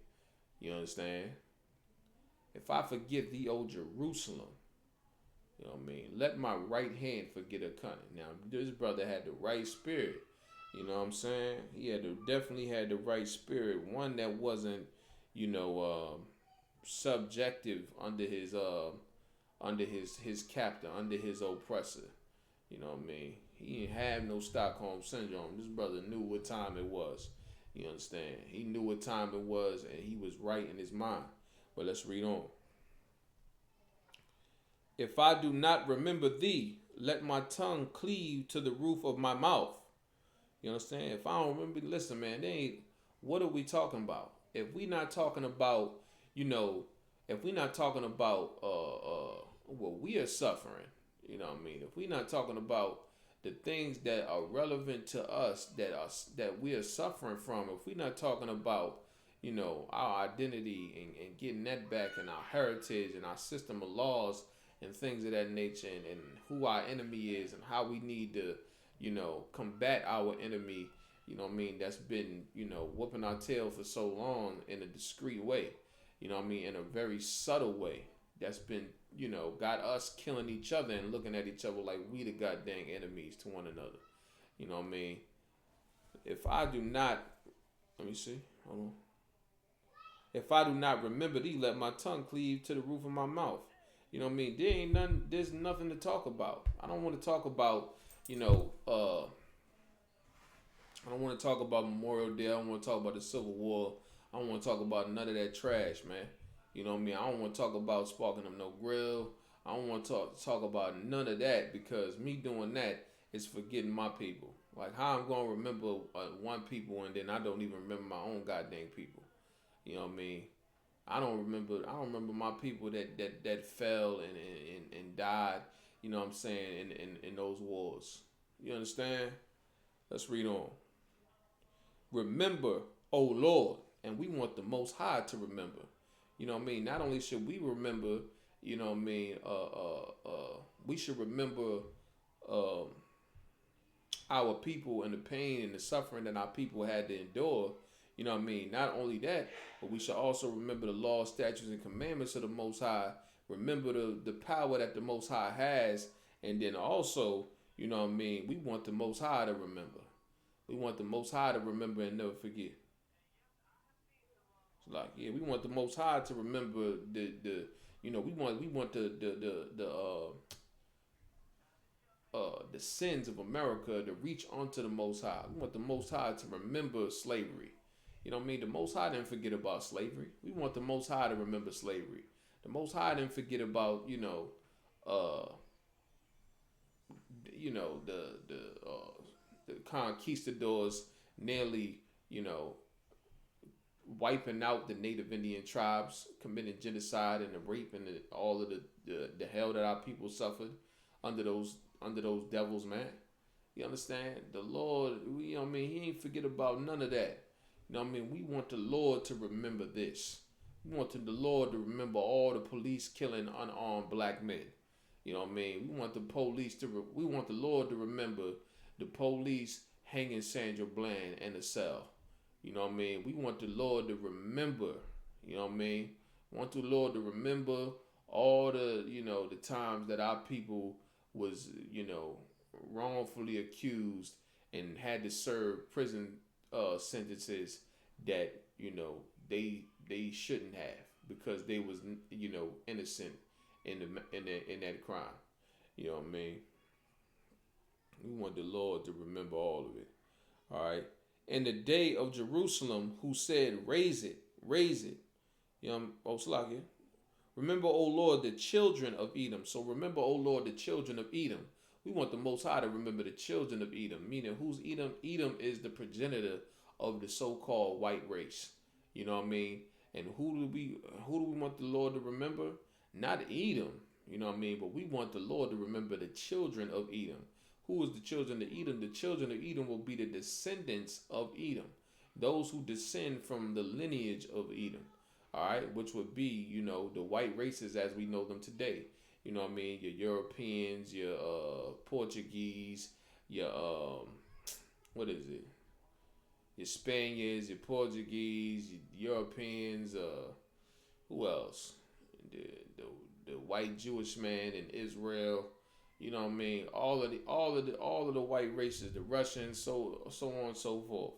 You understand? If I forget the old Jerusalem, you know what I mean, let my right hand forget her cunning. Now, this brother had the right spirit. You know what I'm saying? He definitely had the right spirit. One that wasn't, subjective under his captor, under his oppressor. You know what I mean? He didn't have no Stockholm syndrome. This brother knew what time it was. You understand? He knew what time it was, and he was right in his mind. But let's read on. If I do not remember thee, let my tongue cleave to the roof of my mouth. You understand? If I don't remember, listen, man, what are we talking about? If we not talking about, if we not talking about what we are suffering, you know what I mean? If we not talking about the things that are relevant to us that we are suffering from, if we not talking about, our identity and getting that back and our heritage and our system of laws and things of that nature and who our enemy is and how we need to, combat our enemy, you know what I mean, that's been, whooping our tail for so long in a discreet way, you know what I mean, in a very subtle way that's been, got us killing each other and looking at each other like we the goddamn enemies to one another. You know what I mean? If I do not, let me see, hold on. If I do not remember thee, let my tongue cleave to the roof of my mouth. You know what I mean? There's nothing to talk about. I don't want to talk about, I don't want to talk about Memorial Day. I don't want to talk about the Civil War. I don't want to talk about none of that trash, man. You know what I mean? I don't want to talk about sparking up no grill. I don't want to talk about none of that because me doing that is forgetting my people. Like how I'm going to remember one people and then I don't even remember my own goddamn people. You know what I mean? I don't remember my people that fell and died, you know what I'm saying, in those wars. You understand? Let's read on. Remember, O Lord, and we want the Most High to remember. You know what I mean? Not only should we remember, you know what I mean, we should remember our people and the pain and the suffering that our people had to endure. You know what I mean? Not only that, but we should also remember the laws, statutes, and commandments of the Most High. Remember the power that the Most High has. And then also, you know what I mean? We want the Most High to remember. We want the Most High to remember and never forget. It's like, yeah, we want the Most High to remember we want the sins of America to reach onto the Most High. We want the Most High to remember slavery. You know what I mean? The Most High didn't forget about slavery. We want the Most High to remember slavery. The Most High didn't forget about uh, the conquistadors nearly wiping out the Native Indian tribes, committing genocide and the rape and all of the hell that our people suffered under those devils, man. You understand? The Lord, you know what I mean? He ain't forget about none of that. You know what I mean? We want the Lord to remember this. We want the Lord to remember all the police killing unarmed black men. You know what I mean? We want the police we want the Lord to remember the police hanging Sandra Bland in a cell. You know what I mean? We want the Lord to remember. You know what I mean? We want the Lord to remember all the times that our people was, wrongfully accused and had to serve prison sentences that, they shouldn't have because they was, innocent in that crime. You know what I mean? We want the Lord to remember all of it. All right. In the day of Jerusalem, who said, raise it, raise it. Slakia. Remember, O Lord, the children of Edom. So remember, O Lord, the children of Edom. We want the Most High to remember the children of Edom. Meaning, who's Edom? Edom is the progenitor of the so-called white race. You know what I mean? And who do we want the Lord to remember? Not Edom. You know what I mean? But we want the Lord to remember the children of Edom. Who is the children of Edom? The children of Edom will be the descendants of Edom. Those who descend from the lineage of Edom. All right, which would be, the white races as we know them today. You know what I mean? Your Europeans, your Portuguese, your what is it? Your Spaniards, your Portuguese, your Europeans. Who else? The white Jewish man in Israel. You know what I mean? All of the white races, the Russians, so on and so forth.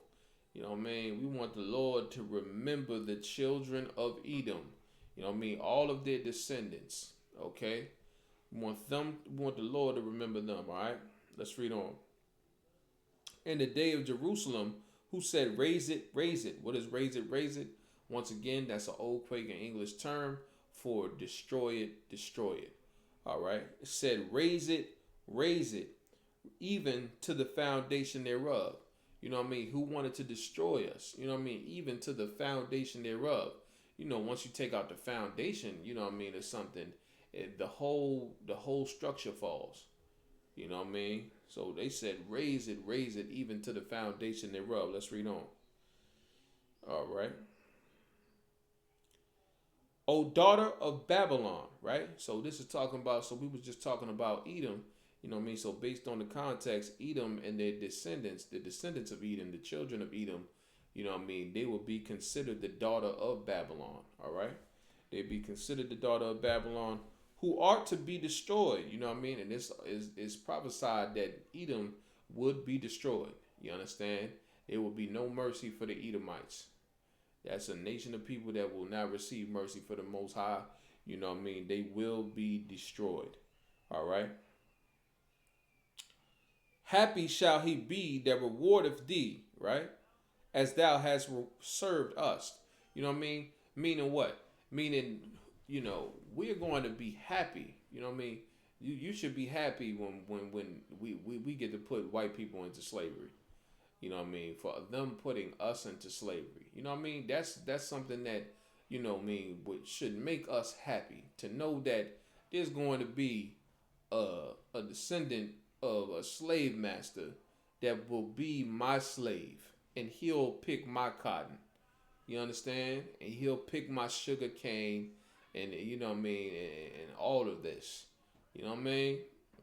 You know what I mean? We want the Lord to remember the children of Edom. You know what I mean? All of their descendants. Okay? We want the Lord to remember them. All right? Let's read on. In the day of Jerusalem, who said, raise it, raise it. What is raise it, raise it? Once again, that's an old Quaker English term for destroy it, destroy it. All right? It said, raise it, even to the foundation thereof. You know what I mean? Who wanted to destroy us? You know what I mean? Even to the foundation thereof. Once you take out the foundation, you know what I mean, it's something, the whole structure falls. You know what I mean? So they said, raise it, even to the foundation thereof. Let's read on. All right. O daughter of Babylon, right? So this is talking about, so we was just talking about Edom. You know what I mean? So based on the context, Edom and their descendants, the descendants of Edom, the children of Edom, you know what I mean? They will be considered the daughter of Babylon, all right? They'd be considered the daughter of Babylon, who are to be destroyed, you know what I mean? And this is prophesied that Edom would be destroyed, you understand? There will be no mercy for the Edomites. That's a nation of people that will not receive mercy for the Most High, you know what I mean? They will be destroyed, all right? Happy shall he be that rewardeth thee, right? As thou hast served us. You know what I mean? Meaning what? Meaning, we're going to be happy. You know what I mean? You should be happy when we get to put white people into slavery. You know what I mean? For them putting us into slavery. You know what I mean? That's something that, should make us happy. To know that there's going to be a descendant of a slave master that will be my slave, and he'll pick my cotton. You understand? And he'll pick my sugar cane, and you know what I mean, and all of this. You know what I mean?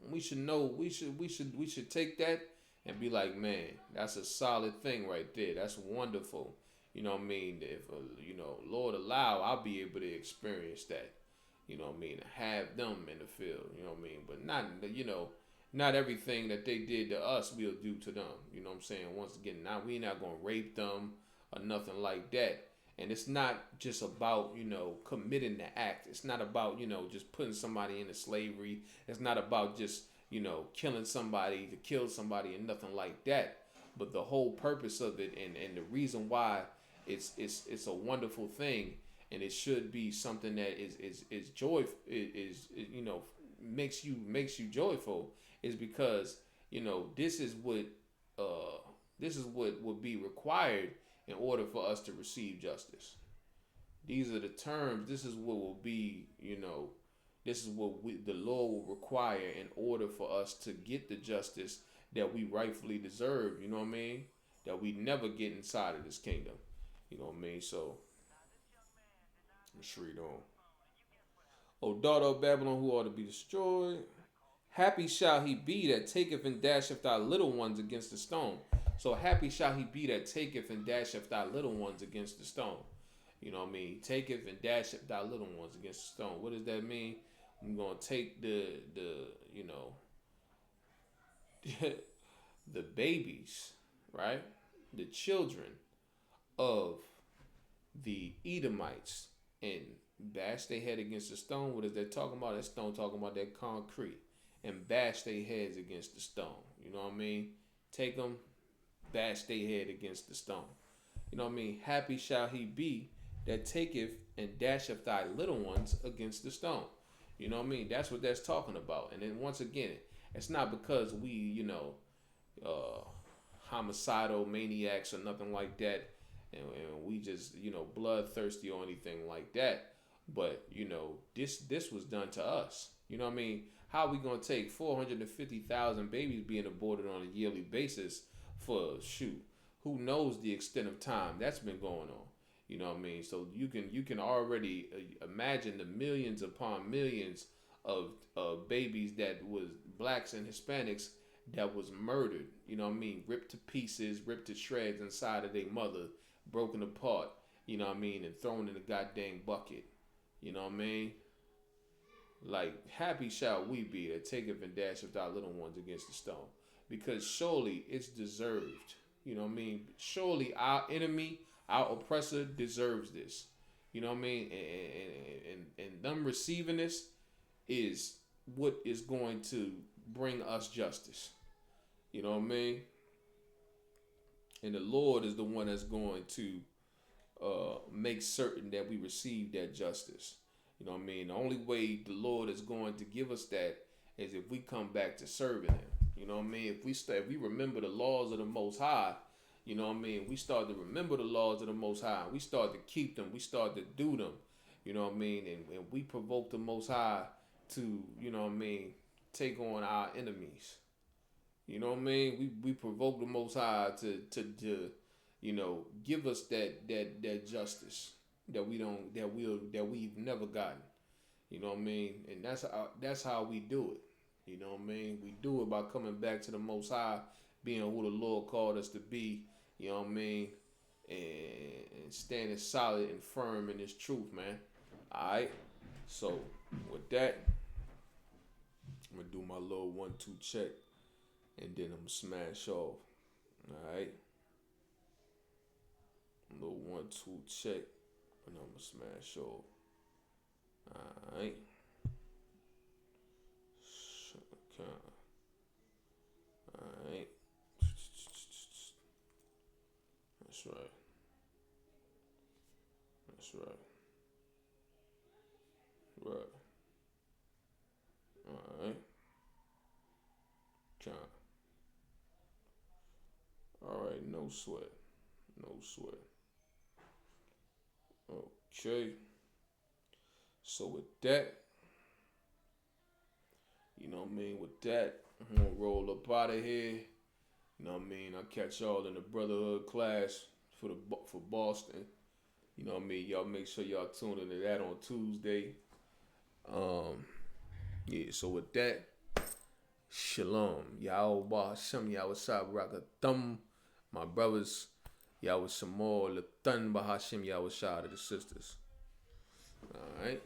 We should know. We should take that and be like, man, that's a solid thing right there. That's wonderful. You know what I mean? If Lord allow, I'll be able to experience that. You know what I mean? Have them in the field. You know what I mean? But not everything that they did to us we'll do to them. You know what I'm saying? Once again, we're not going to rape them or nothing like that. And it's not just about, committing the act. It's not about, just putting somebody into slavery. It's not about just, killing somebody to kill somebody and nothing like that. But the whole purpose of it, and the reason why it's a wonderful thing, and it should be something that is joy makes you joyful, is because this is what would be required in order for us to receive justice. These are the terms. This is what will be, this is what the law will require in order for us to get the justice that we rightfully deserve. You know what I mean? That we never get inside of this kingdom. You know what I mean? So let's read on. O daughter of Babylon, who ought to be destroyed. Happy shall he be that taketh and dasheth thy little ones against the stone. So happy shall he be that taketh and dasheth thy little ones against the stone. You know what I mean? Taketh and dasheth thy little ones against the stone. What does that mean? I'm gonna take the the babies, right? The children of the Edomites and bash their head against the stone. What is that talking about? That stone talking about that concrete. And bash their heads against the stone. You know what I mean? Take them, bash their head against the stone. You know what I mean? Happy shall he be that taketh and dasheth thy little ones against the stone. You know what I mean? That's what that's talking about. And then once again, it's not because we, homicidal maniacs or nothing like that, and we just, bloodthirsty or anything like that. But, this was done to us. You know what I mean? How are we going to take 450,000 babies being aborted on a yearly basis for, who knows the extent of time that's been going on? You know what I mean? So you can already imagine the millions upon millions of babies that was blacks and Hispanics that was murdered. You know what I mean? Ripped to pieces, ripped to shreds inside of their mother, broken apart. You know what I mean? And thrown in a goddamn bucket. You know what I mean? Like, happy shall we be that taketh and dasheth our little ones against the stone. Because surely it's deserved. You know what I mean? Surely our enemy, our oppressor deserves this. You know what I mean? And them receiving this is what is going to bring us justice. You know what I mean? And the Lord is the one that's going to make certain that we receive that justice. You know what I mean? The only way the Lord is going to give us that is if we come back to serving Him. You know what I mean? If we remember the laws of the Most High, you know what I mean? We start to remember the laws of the Most High. We start to keep them. We start to do them. You know what I mean? And we provoke the Most High to, you know what I mean, take on our enemies. You know what I mean? We provoke the Most High to give us that justice that we've never gotten. You know what I mean? And that's how we do it. You know what I mean? We do it by coming back to the Most High, being who the Lord called us to be. You know what I mean? And standing solid and firm in this truth, man. Alright? So, with that, I'm going to do my little 1-2 check. And then I'm going to smash off. Alright? A little 1-2 check. And I'm going to smash off. Alright? Okay. Alright. That's right. That's right. Right. Alright. Okay. Alright, no sweat. No sweat. Okay. So with that, you know what I mean? With that, I'm gonna roll up out of here. You know what I mean? I'll catch y'all in the Brotherhood class for Boston. You know what I mean? Y'all make sure y'all tune into that on Tuesday. Yeah, so with that, Shalom. Yahweh Hashem, Yahweh Sabarakathum. My brothers, Yahweh Shamor, Lathan Bahashim, Yahweh Shah to the sisters. Alright.